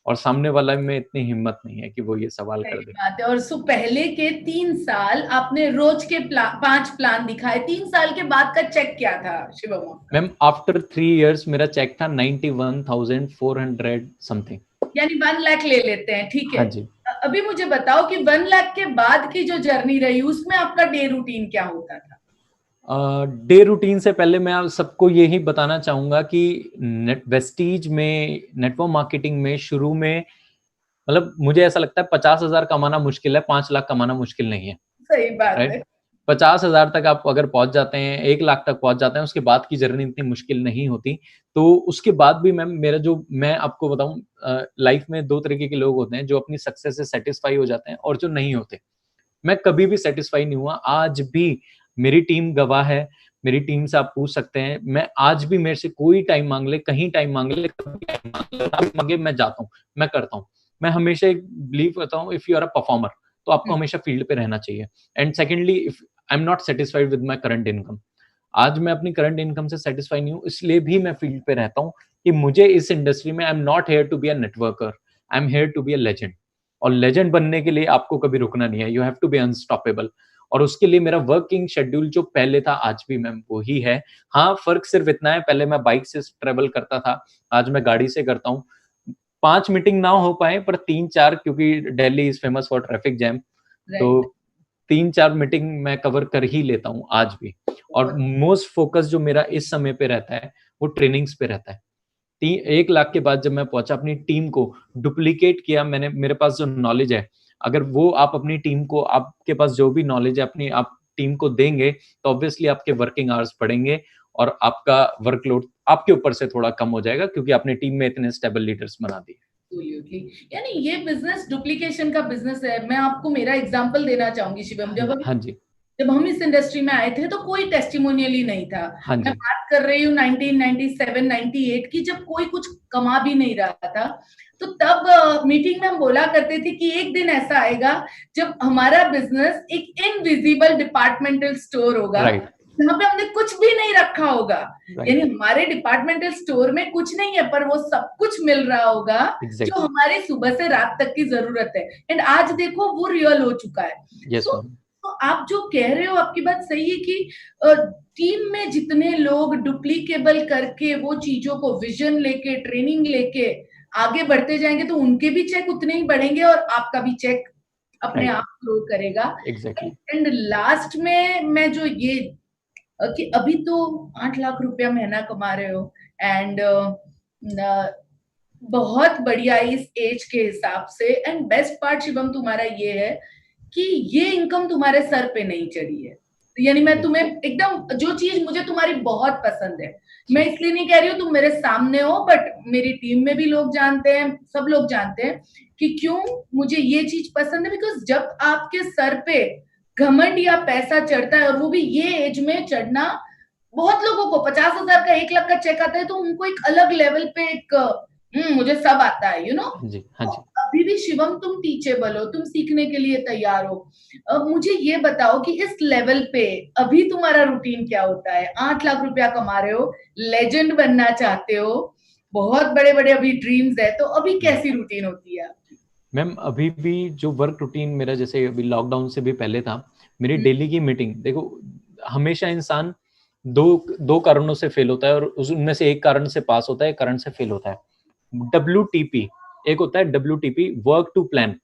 और सामने वाला में इतनी हिम्मत नहीं है कि वो ये सवाल कर दे। बात है। और पहले के 3 साल आपने रोज के 5 प्लान दिखाए, 3 साल के बाद का चेक क्या था शिवम? मैम आफ्टर 3 इयर्स मेरा चेक था 91,400 समथिंग, यानी 1 लाख ले लेते हैं, ठीक है। हाँ जी। अभी मुझे बताओ कि 1 लाख के बाद की जो जर्नी रही उसमें आपका डे रूटीन क्या होता था? डे रूटीन से पहले मैं आप सबको यही बताना चाहूंगा कि वेस्टीज में, नेटवर्क मार्केटिंग में शुरू में, मतलब मुझे ऐसा लगता है 50,000 कमाना मुश्किल है, 5 लाख कमाना मुश्किल नहीं है। सही बात राइट? है। 50,000 तक आप अगर पहुंच जाते हैं, 1 लाख तक पहुंच जाते हैं, उसके बाद की जर्नी इतनी मुश्किल नहीं होती। तो उसके बाद भी मैम मेरा जो, मैं आपको बताऊं, लाइफ में 2 तरीके के लोग होते हैं, जो अपनी सक्सेस से सेटिस्फाई हो जाते हैं और जो नहीं होते। मैं कभी भी सेटिस्फाई नहीं हुआ, आज भी मेरी टीम गवाह है, मेरी टीम से आप पूछ सकते हैं, मैं आज भी, मेरे से कोई टाइम मांग ले, कहीं टाइम मांग ले, कभी टाइम मांगे, मैं जाता हूँ, मैं करता हूँ। मैं हमेशा एक बिलीव करता हूँ, if you are a performer तो आपको हमेशा फील्ड पे रहना चाहिए। And secondly, if I am not satisfied with my current income, आज मैं अपनी करंट इनकम से सेटिस्फाई नहीं हूँ, इसलिए भी मैं फील्ड पे रहता हूँ कि मुझे इस इंडस्ट्री में, I am not here to be a networker, I am here to be a legend. और लेजेंड बनने के लिए आपको कभी रुकना नहीं है, you have to be unstoppable. और उसके लिए मेरा वर्किंग शेड्यूल जो पहले था आज भी मैम वही है। हाँ, फर्क सिर्फ इतना है, पहले मैं बाइक से ट्रेवल करता था, आज मैं गाड़ी से करता हूँ। 5 मीटिंग ना हो पाए पर 3-4, क्योंकि Delhi is famous for traffic jam, तो 3-4 मीटिंग मैं कवर कर ही लेता हूँ आज भी। और मोस्ट फोकस जो मेरा इस समय पे रहता है वो ट्रेनिंग्स पे रहता है। 1 लाख के बाद जब मैं पहुंचा, अपनी टीम को डुप्लीकेट किया मैंने, मेरे पास जो नॉलेज है, अगर वो आप अपनी टीम को, आपके पास जो भी नॉलेज है अपनी आप टीम को देंगे, तो ऑब्वियसली आपके वर्किंग आवर्स बढ़ेंगे और आपका वर्कलोड आपके ऊपर से थोड़ा कम हो जाएगा, क्योंकि आपने टीम में इतने स्टेबल लीडर्स बना दिए। यानी ये बिजनेस डुप्लीकेशन का बिजनेस है। मैं आपको मेरा एग्जांपल देना चाहूंगी शिवम। हाँ जी, जब हम इस इंडस्ट्री में आए थे तो कोई टेस्टिमोनियल ही नहीं था। हाँ मैं जी, बात कर रही हूँ 1997-98 की, जब कोई कुछ कमा भी नहीं रहा था। तो तब मीटिंग में हम बोला करते थे कि एक दिन ऐसा आएगा जब हमारा बिजनेस एक इनविजिबल डिपार्टमेंटल स्टोर होगा, राइट, जहाँ पे हमने कुछ भी नहीं रखा होगा। यानी राइट, हमारे डिपार्टमेंटल स्टोर में कुछ नहीं है, पर वो सब कुछ मिल रहा होगा जो एग्जैक्टली, हमारे सुबह से रात तक की जरूरत है। एंड आज देखो वो रियल हो चुका है। यस तो मैम, आप जो कह रहे हो, आपकी बात सही है कि टीम में जितने लोग डुप्लीकेबल करके वो चीजों को विजन लेके, ट्रेनिंग लेके आगे बढ़ते जाएंगे, तो उनके भी चेक उतने ही बढ़ेंगे और आपका भी चेक अपने राइट, आप ग्रो करेगा। एग्जैक्टली, एंड लास्ट में मैं जो ये कि अभी तो 8 लाख रुपया महीना कमा रहे हो, एंड बहुत बढ़िया इस एज के हिसाब से। एंड बेस्ट पार्ट शिवम तुम्हारा ये है कि ये इनकम तुम्हारे सर पे नहीं चढ़ी है। यानी मैं तुम्हें एकदम, जो चीज मुझे तुम्हारी बहुत पसंद है, मैं इसलिए नहीं कह रही हूँ तुम मेरे सामने हो, बट मेरी टीम में भी लोग जानते हैं, सब लोग जानते हैं कि क्यों मुझे ये चीज पसंद है। बिकॉज जब आपके सर पे घमंड या पैसा चढ़ता है, और वो भी ये एज में चढ़ना, बहुत लोगों को 50,000 का 1 लाख का चेक आता है तो उनको एक अलग लेवल पे एक मुझे सब आता है, हाँ जी, हाँ तो जी। अभी भी शिवम तुम टीचेबल हो, तुम सीखने के लिए तैयार हो। अब मुझे ये बताओ कि इस लेवल पे अभी तुम्हारा रूटीन क्या होता है? 8 लाख रुपया कमा रहे हो, लेजेंड बनना चाहते हो, बहुत बड़े बड़े अभी ड्रीम्स है, तो अभी कैसी रूटीन होती है आपकी? मैम अभी भी जो वर्क रूटीन मेरा, जैसे अभी लॉकडाउन से भी पहले था, मेरी डेली की मीटिंग, देखो हमेशा इंसान दो दो कारणों से फेल होता है और उनमें से एक कारण से पास होता है, एक कारण से फेल होता है। WTP, एक होता है WTP, वर्क टू प्लान।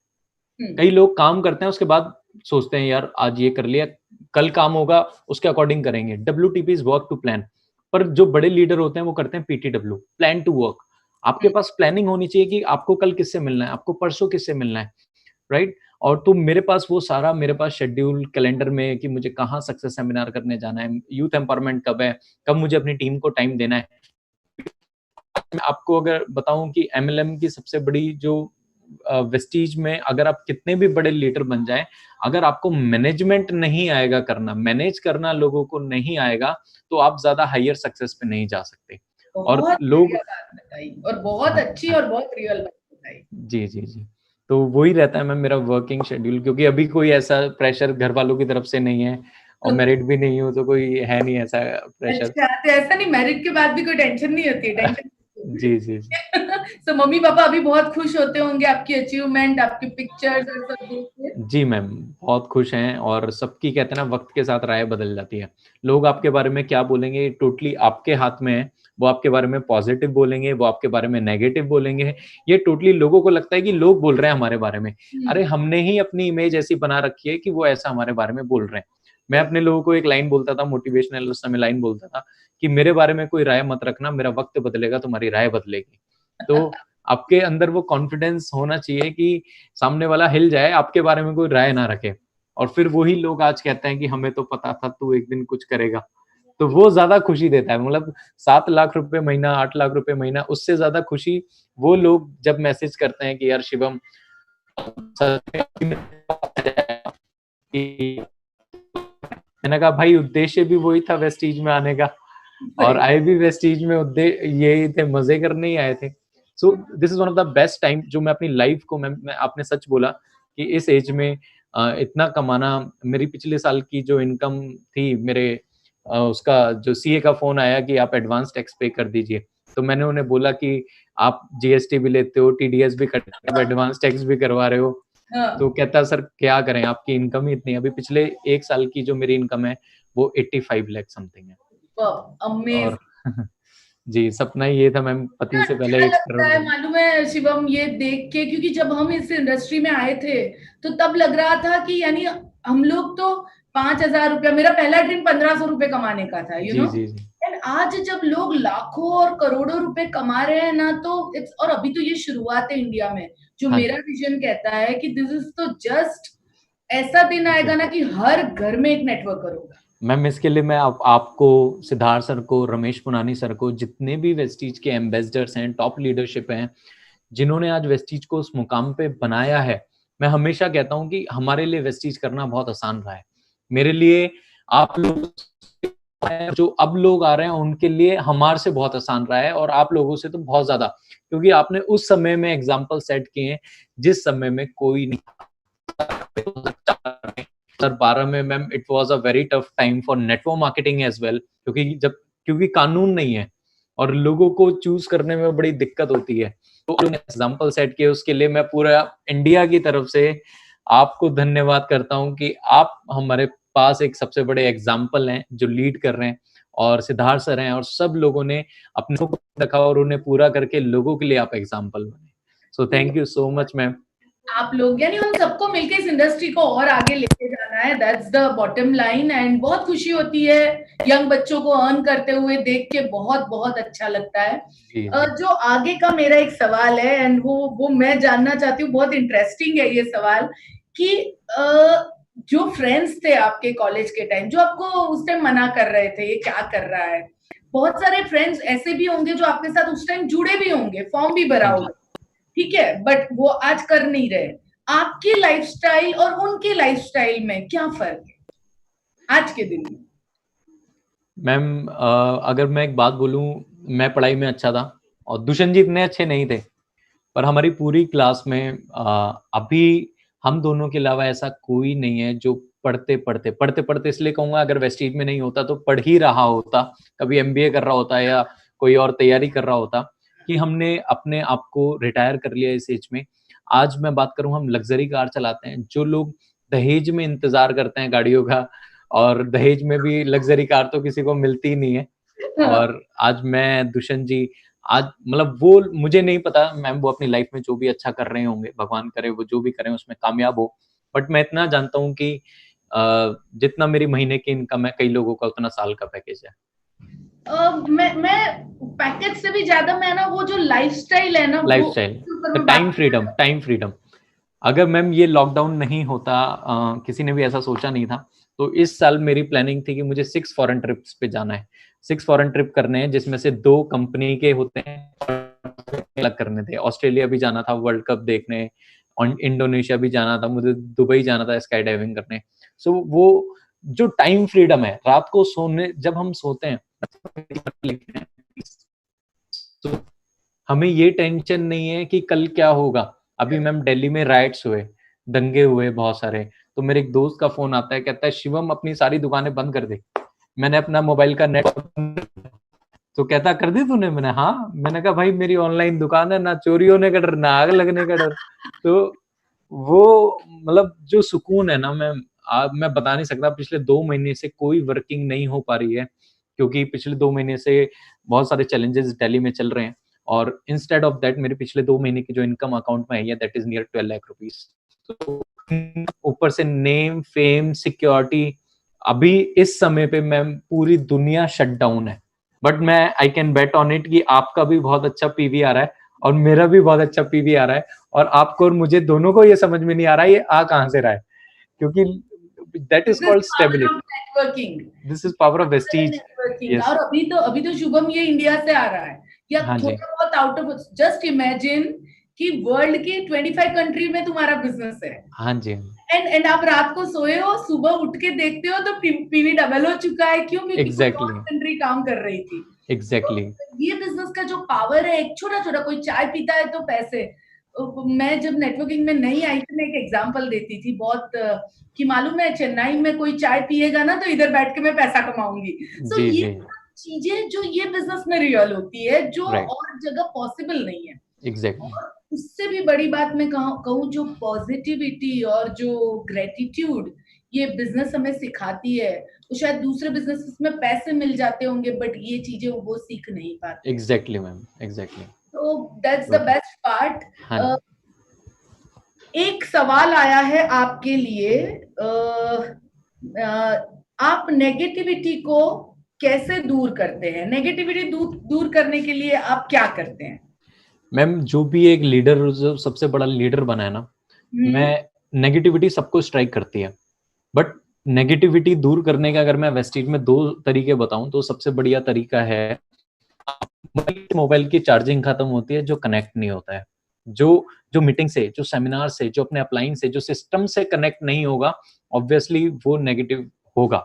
कई लोग काम करते हैं, उसके बाद सोचते हैं यार आज ये कर लिया, कल काम होगा उसके अकॉर्डिंग करेंगे। WTP is work to plan. पर जो बड़े लीडर होते हैं वो करते हैं PTW, प्लान टू वर्क। आपके पास प्लानिंग होनी चाहिए कि आपको कल किससे मिलना है, आपको परसों किससे मिलना है, राइट। और तो मेरे पास वो सारा, मेरे पास शेड्यूल कैलेंडर में कि मुझे कहाँ सक्सेस सेमिनार करने जाना है, यूथ एम्पावरमेंट कब है, कब मुझे अपनी टीम को टाइम देना है। मैं आपको अगर बताऊं कि MLM की सबसे बड़ी जो वेस्टीज में, अगर आप कितने भी बड़े लीडर बन जाएं, अगर आपको मैनेजमेंट नहीं आएगा करना, मैनेज करना लोगों को नहीं आएगा, तो आप ज्यादा हायर सक्सेस पे नहीं जा सकते। और बहुत लोग, बढ़िया बात बताई और बहुत हाँ, अच्छी हाँ, और बहुत रियल बात बताई। जी जी जी, तो वही रहता है मैम मेरा वर्किंग शेड्यूल, क्योंकि अभी कोई ऐसा प्रेशर घर वालों की तरफ से नहीं है, और ओके, मैरिड भी नहीं हूँ, तो कोई है नहीं ऐसा प्रेशर। अच्छा तो ऐसा नहीं, मैरिज के बाद भी कोई टेंशन नहीं होती है, टेंशन जी जी जी तो मम्मी पापा अभी बहुत खुश होते होंगे आपकी अचीवमेंट, आपकी पिक्चर्स और सब देख के। जी मैम, बहुत खुश हैं। और सबकी कहते हैं ना, वक्त के साथ राय बदल जाती है। लोग आपके बारे में क्या बोलेंगे टोटली आपके हाथ में है। वो आपके बारे में पॉजिटिव बोलेंगे, वो आपके बारे में नेगेटिव बोलेंगे, ये टोटली लोगों को लगता है कि लोग बोल रहे हैं हमारे बारे में। अरे हमने ही अपनी इमेज ऐसी बना रखी है कि वो ऐसा हमारे बारे में बोल रहे हैं। मैं अपने लोगों को एक लाइन बोलता था, मोटिवेशनल उस समय लाइन बोलता था कि मेरे बारे में कोई राय मत रखना, मेरा वक्त बदलेगा तुम्हारी राय बदलेगी। तो आपके अंदर वो कॉन्फिडेंस होना चाहिए कि सामने वाला हिल जाए, आपके बारे में कोई राय ना रखे। और फिर वही लोग आज कहते हैं कि हमें तो पता था तू एक दिन कुछ करेगा। तो वो ज्यादा खुशी देता है। मतलब 7 लाख रुपए महीना, 8 लाख रुपए महीना, उससे ज्यादा खुशी वो लोग जब मैसेज करते हैं कि यार शिवम, मैंने कहा भाई उद्देश्य भी वही था वेस्टीज में आने का, और सही। आए भी वेस्टीज में यही थे, मजे करने ही आए थे। So this is one of the best time जो मैं अपनी लाइफ को, मैं आपने सच बोला कि इस एज में इतना कमाना। मेरी पिछले साल की जो इनकम थी मेरे, उसका जो CA का फोन आया कि आप एडवांस टैक्स पे कर दीजिए, तो मैंने उन्हें बोला कि आप GST भी लेते हो, TDS भी करते हो, एडवांस टैक्स भी करवा रहे हो। तो हाँ, कहता सर क्या करें, आपकी इनकम ही इतनी है। अभी पिछले 1 साल की जो मेरी इनकम है वो 85 लाख समथिंग है। और अमेजिंग। जी, सपना ही ये था मैम, पति से अच्छा पहले 1 लगता करोड़ है मालूम है शिवम ये देख के, क्योंकि जब हम इस इंडस्ट्री में आए थे तो तब लग रहा था कि यानी हम लोग तो 5,000 रुपया, मेरा पहला ड्रीम 1,500 रुपए कमाने का था, यू जी नो। जी जी एंड आज जब लोग लाखों और करोड़ों रुपए कमा रहे हैं ना, तो इट्स, और अभी तो ये शुरुआत है इंडिया में। जो हाँ मेरा जी विजन कहता है कि दिस इज तो जस्ट ऐसा दिन आएगा जी ना कि हर घर में एक नेटवर्कर होगा। मैम, इसके लिए मैं आपको, सिद्धार्थ सर को, रमेश पुनानी सर को, जितने भी वेस्टीज के एम्बेसडर्स हैं, टॉप लीडरशिप हैं, जिन्होंने आज वेस्टीज को उस मुकाम पे बनाया है, मैं हमेशा कहता हूँ कि हमारे लिए वेस्टीज करना बहुत आसान रहा है। मेरे लिए आप लोग, जो अब लोग आ रहे हैं उनके लिए हमारे से बहुत आसान रहा है, और आप लोगों से तो बहुत ज्यादा, क्योंकि आपने उस समय में एग्जाम्पल सेट किए हैं जिस समय में कोई नहीं। 2012 में ma'am it was a very tough time for network marketing as well, क्योंकि कानून नहीं है और लोगों को चूज करने में बड़ी दिक्कत होती है। तो एग्जाम्पल सेट किए, उसके लिए मैं पूरा इंडिया की तरफ से आपको धन्यवाद करता हूं कि आप हमारे पास एक सबसे बड़े एग्जाम्पल हैं जो लीड कर रहे हैं, और सिद्धार्थ सर हैं, और सब लोगों ने अपने को रखा और उन्हें पूरा करके लोगों के लिए आप एग्जाम्पल बने। So thank you so much ma'am. आप लोग यानी हम सबको मिलके इस इंडस्ट्री को और आगे लेके जाना है, that's the bottom line. And बहुत खुशी होती है यंग बच्चों को अर्न करते हुए देख के, बहुत बहुत अच्छा लगता है। जी जी जो आगे का मेरा एक सवाल है, एंड वो मैं जानना चाहती हूँ, बहुत इंटरेस्टिंग है ये सवाल, कि जो फ्रेंड्स थे आपके कॉलेज के टाइम, जो आपको उस टाइम मना कर रहे थे ये क्या कर रहा है, बहुत सारे फ्रेंड्स ऐसे भी होंगे जो आपके साथ उस टाइम जुड़े भी होंगे, फॉर्म भी भरा हाँ जी होगा, ठीक है, बट वो आज कर नहीं रहे। आपकी लाइफस्टाइल और उनके लाइफस्टाइल में क्या फर्क है आज के दिन में? मैम, अगर मैं एक बात बोलूं, मैं पढ़ाई में अच्छा था और दुष्यंत जी इतने अच्छे नहीं थे, पर हमारी पूरी क्लास में अभी हम दोनों के अलावा ऐसा कोई नहीं है जो पढ़ते पढ़ते इसलिए कहूंगा, अगर वेस्टीज में नहीं होता तो पढ़ ही रहा होता, कभी MBA कर रहा होता या कोई और तैयारी कर रहा होता, कि हमने अपने आप को रिटायर कर लिया इस एज में। आज मैं बात करूं, हम लग्जरी कार चलाते हैं। जो लोग दहेज में इंतजार करते हैं गाड़ियों का, और दहेज में भी लग्जरी कार तो किसी को मिलती ही नहीं है। और आज मैं, दुष्यंत जी, आज मतलब वो मुझे नहीं पता मैम, वो अपनी लाइफ में जो भी अच्छा कर रहे होंगे, भगवान करे वो जो भी करें उसमें कामयाब हो। बट मैं इतना जानता हूँ कि जितना मेरी महीने की इनकम है, कई लोगों का उतना साल का पैकेज है। मैं पैकेज से भी ज्यादा मैं ना वो जो लाइफस्टाइल है ना, वो lifestyle, time freedom, time freedom. अगर मैम ये लॉकडाउन नहीं होता, किसी ने भी ऐसा सोचा नहीं था, तो इस साल मेरी प्लानिंग थी कि मुझे 6 फॉरेन ट्रिप्स पे जाना है। 6 फॉरेन ट्रिप करने हैं, जिसमें से 2 कंपनी के होते हैं, अलग करने थे। ऑस्ट्रेलिया भी जाना था वर्ल्ड कप देखने, और इंडोनेशिया भी जाना था, मुझे दुबई जाना था स्काई डाइविंग करने। सो वो जो टाइम फ्रीडम है, रात को सोने, जब हम सोते हैं तो हमें ये टेंशन नहीं है कि कल क्या होगा। अभी मैम दिल्ली में राइट्स हुए, दंगे हुए बहुत सारे, तो मेरे एक दोस्त का फोन आता है, कहता है शिवम अपनी सारी दुकानें बंद कर दे। मैंने अपना मोबाइल का नेट, तो कहता कर दी तूने? मैंने हाँ, मैंने कहा भाई मेरी ऑनलाइन दुकान है, ना चोरी होने का डर, ना आग लगने का डर। तो वो मतलब जो सुकून है ना मैम, मैं बता नहीं सकता। पिछले 2 महीने से कोई वर्किंग नहीं हो पा रही है, क्योंकि पिछले 2 महीने से बहुत सारे चैलेंजेस दिल्ली में चल रहे हैं। और इंस्टेड ऑफ दैट, मेरे पिछले 2 महीने की जो इनकम अकाउंट में आई है, that is near 12 lakh rupees. तो ऊपर से नेम, फेम, सिक्योरिटी, अभी इस समय पे मैम पूरी दुनिया शट डाउन है। बट मैं I can bet on it कि आपका भी बहुत अच्छा पीवी आ रहा है, और मेरा भी बहुत अच्छा पीवी आ रहा है, और आपको और मुझे दोनों को ये समझ में नहीं आ रहा है ये आ कहां से रहा है, क्योंकि that is called stability, networking, this is power of Vestige. Networking. Yes. और अभी तो शुभम ये इंडिया से आ रहा है, या हाँ जी, थोड़ा बहुत आउट ऑफ, जस्ट इमेजिन कि वर्ल्ड की 25 कंट्री में तुम्हारा बिजनेस है, हाँ जी, एंड आप रात को सोए हो, सुबह उठ के देखते हो तो पीवी डबल हो चुका है। क्यों? क्योंकि कोई और एग्जैक्टली, कंट्री काम कर रही थी। तो एग्जैक्टली। ये बिजनेस का जो पावर है, एक छोटा छोटा, कोई चाय पीता है तो पैसे। मैं जब नेटवर्किंग में नहीं आई थी, मैं एक एग्जांपल देती थी बहुत, कि मालूम है चेन्नई में कोई चाय पिएगा ना तो इधर बैठ के मैं पैसा कमाऊंगी। सो जी ये जी, चीजें जो ये बिजनेस में रियल होती है, जो राइट, और जगह पॉसिबल नहीं है। एग्जैक्टली। और उससे भी बड़ी बात मैं कहूँ, जो पॉजिटिविटी और जो ग्रेटिट्यूड ये बिजनेस हमें सिखाती है, वो शायद दूसरे बिजनेसेस में पैसे मिल जाते होंगे, बट ये चीजें वो सीख नहीं पाते। Exactly ma'am, exactly. तो दैट्स द तो बेस्ट पार्ट। हाँ जी एक सवाल आया है आपके लिए। आप नेगेटिविटी को कैसे दूर करते हैं? नेगेटिविटी दूर करने के लिए आप क्या करते हैं? मैम, जो भी एक लीडर, जो सबसे बड़ा लीडर बना है ना, मैं, नेगेटिविटी सबको स्ट्राइक करती है, बट नेगेटिविटी दूर करने का अगर मैं वेस्टीज में 2 तरीके बताऊं, तो सबसे बढ़िया तरीका है, मोबाइल की चार्जिंग खत्म होती है, जो कनेक्ट नहीं होता है, जो जो मीटिंग से, जो सेमिनार से, जो अपने अप्लाइंस से, जो सिस्टम से कनेक्ट नहीं होगा, ऑब्वियसली वो नेगेटिव होगा।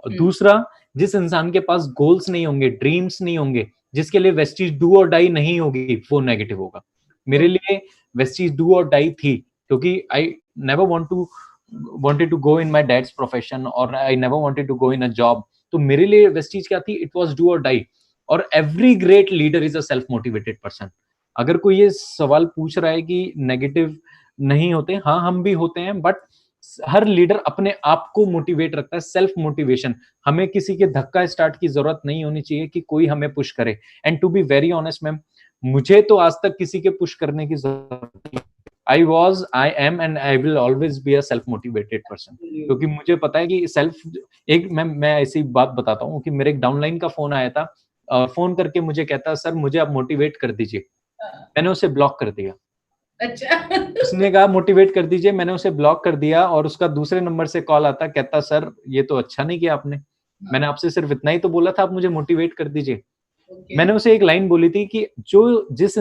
और दूसरा, जिस इंसान के पास गोल्स नहीं होंगे, ड्रीम्स नहीं होंगे, जिसके लिए वेस्टीज डू और डाई नहीं होगी, वो नेगेटिव होगा। मेरे लिए वेस्टीज डू और डाई थी, क्योंकि I never wanted to go in my dad's profession, और I never wanted to go in a job। तो मेरे लिए वेस्टीज क्या थी? इट वॉज डू और डाई। और every great leader is a self motivated person. अगर कोई ये सवाल पूछ रहा है कि नेगेटिव नहीं होते, हाँ हम भी होते हैं, बट हर लीडर अपने आप को मोटिवेट रखता है, सेल्फ मोटिवेशन। हमें किसी के धक्का स्टार्ट की जरूरत नहीं होनी चाहिए कि कोई हमें पुश करे। And to be very honest ma'am, मुझे तो आज तक किसी के पुश करने की जरूरत नहीं। I am and I will always be a self motivated person, क्योंकि मुझे पता है कि सेल्फ, एक मैं ऐसी बात बताता हूँ कि मेरे एक डाउनलाइन का फोन आया था, फोन करके मुझे कहता सर मुझे आप मोटिवेट कर दीजिए। मैंने उसे ब्लॉक कर दिया। अच्छा। उसने कहा मोटिवेट कर दीजिए, मैंने उसे ब्लॉक कर दिया, और उसका दूसरे नंबर से कॉल आता, कहता सर ये तो अच्छा नहीं किया आपने, मैंने आपसे सिर्फ इतना ही तो बोला था, आप मुझे मोटिवेट कर दीजिए। मैंने उसे एक लाइन बोली थी कि जो जिस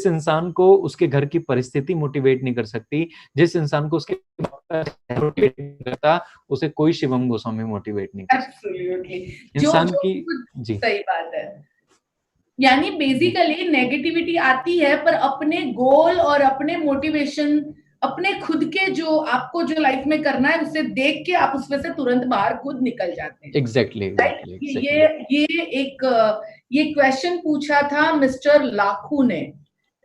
इंसान को उसके घर की परिस्थिति मोटिवेट नहीं कर सकती, जिस इंसान को उसके मोटिवेट नहीं करता, उसे कोई शिवम गोस्वामी मोटिवेट नहीं कर सकता। एब्सोल्युटली। इंसान जो की, जी सही बात है। यानी बेसिकली नेगेटिविटी आती है, पर अपने गोल और अपने मोटिवेशन, अपने खुद के जो आपको जो लाइफ में करना है, उसे देख के आप उसमें से तुरंत बाहर खुद निकल जाते हैं। Exactly, right? Exactly, exactly. ये एक ये क्वेश्चन पूछा था मिस्टर लाखू ने,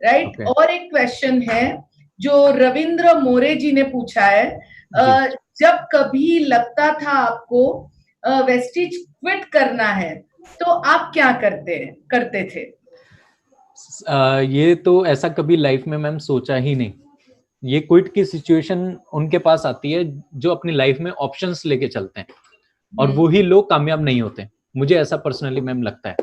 राइट। Okay. और एक क्वेश्चन है जो रविंद्र मोरे जी ने पूछा है, जब कभी लगता था आपको वेस्टिज क्विट करना है तो आप क्या करते थे? ये तो ऐसा कभी लाइफ में मैम सोचा ही नहीं। ये क्विट की सिचुएशन उनके पास आती है जो अपनी लाइफ में ऑप्शंस लेके चलते हैं, और वही लोग कामयाब नहीं होते। मुझे ऐसा पर्सनली मैम लगता है।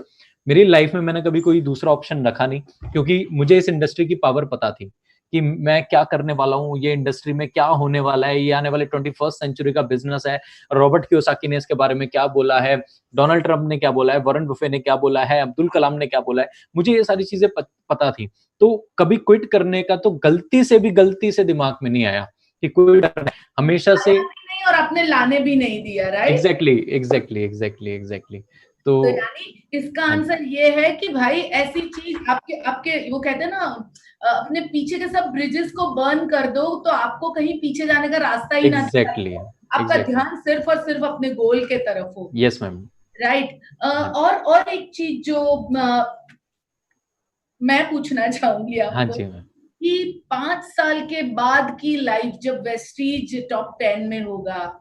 मेरी लाइफ में मैंने कभी कोई दूसरा ऑप्शन रखा नहीं, क्योंकि मुझे इस इंडस्ट्री की पावर पता थी कि मैं क्या करने वाला हूँ, ये इंडस्ट्री में क्या होने वाला है, ये आने वाले 21st सेंचुरी का बिजनेस है। रॉबर्ट कियोसाकी ने इसके बारे में क्या बोला है, डोनाल्ड ट्रंप ने क्या बोला है, वॉरेन बुफे ने क्या बोला है, अब्दुल कलाम ने क्या बोला है, मुझे ये सारी चीजें पता थी। तो कभी क्विट करने का तो गलती से दिमाग में नहीं आया कि क्विट करना है। हमेशा से नहीं, और आपने लाने भी नहीं दिया, राइट? एग्जैक्टली। तो यानी इसका आंसर ये है कि भाई ऐसी चीज आपके आपके वो कहते हैं ना, अपने पीछे के सब ब्रिजेस को बर्न कर दो तो आपको कहीं पीछे जाने का रास्ता ही ना एग्जैक्टली आपका ध्यान सिर्फ और सिर्फ अपने गोल के तरफ हो। Yes ma'am. राइट। और एक चीज जो मैं पूछना चाहूंगी हाँ आपको जी मैम। कि 5 साल के बाद की लाइफ जब वेस्टीज टॉप 10 में होगा,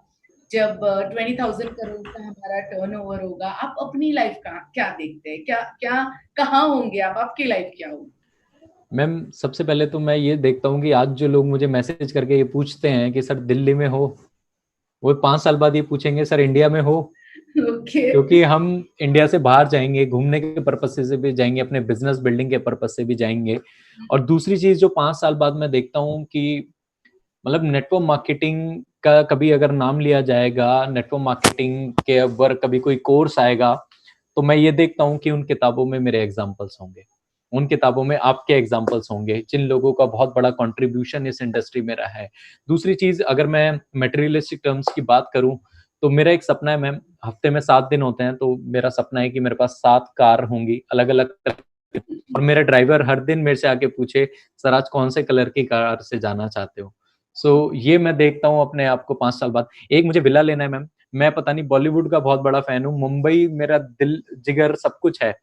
जब 20,000 करोड़ का हमारा टर्नओवर होगा, आप अपनी लाइफ का क्या देखते हैं? क्या क्या कहाँ होंगे आप? आपकी लाइफ क्या होगी? मैम सबसे पहले तो मैं ये देखता हूँ कि आज जो लोग मुझे मैसेज करके ये पूछते हैं कि सर दिल्ली में हो, वो 5 साल बाद ये पूछेंगे सर इंडिया में हो। Okay. क्योंकि हम इंडिया से बाहर जाएंगे, घूमने के पर्पज से भी जाएंगे, अपने बिजनेस बिल्डिंग के पर्पज से भी जाएंगे। और दूसरी चीज जो 5 साल बाद मैं देखता हूँ कि मतलब नेटवर्क मार्केटिंग का कभी अगर नाम लिया जाएगा, नेटवर्क मार्केटिंग के ऊपर कभी कोई कोर्स आएगा, तो मैं ये देखता हूँ कि उन किताबों में मेरे एग्जाम्पल्स होंगे, उन किताबों में आपके एग्जाम्पल्स होंगे, जिन लोगों का बहुत बड़ा कंट्रीब्यूशन इस इंडस्ट्री में रहा है। दूसरी चीज, अगर मैं मटेरियलिस्टिक टर्म्स की बात करूं, तो मेरा एक सपना है मैम, हफ्ते में 7 दिन होते हैं, तो मेरा सपना है कि मेरे पास 7 कार होंगी अलग अलग, और मेरा ड्राइवर हर दिन मेरे से आके पूछे सर आज कौन से कलर की कार से जाना चाहते हो। ये मैं देखता हूँ अपने आप को 5 साल बाद। एक मुझे विला लेना है मैम। मैं पता नहीं बॉलीवुड का बहुत बड़ा फैन हूँ, मुंबई मेरा दिल जिगर सब कुछ है,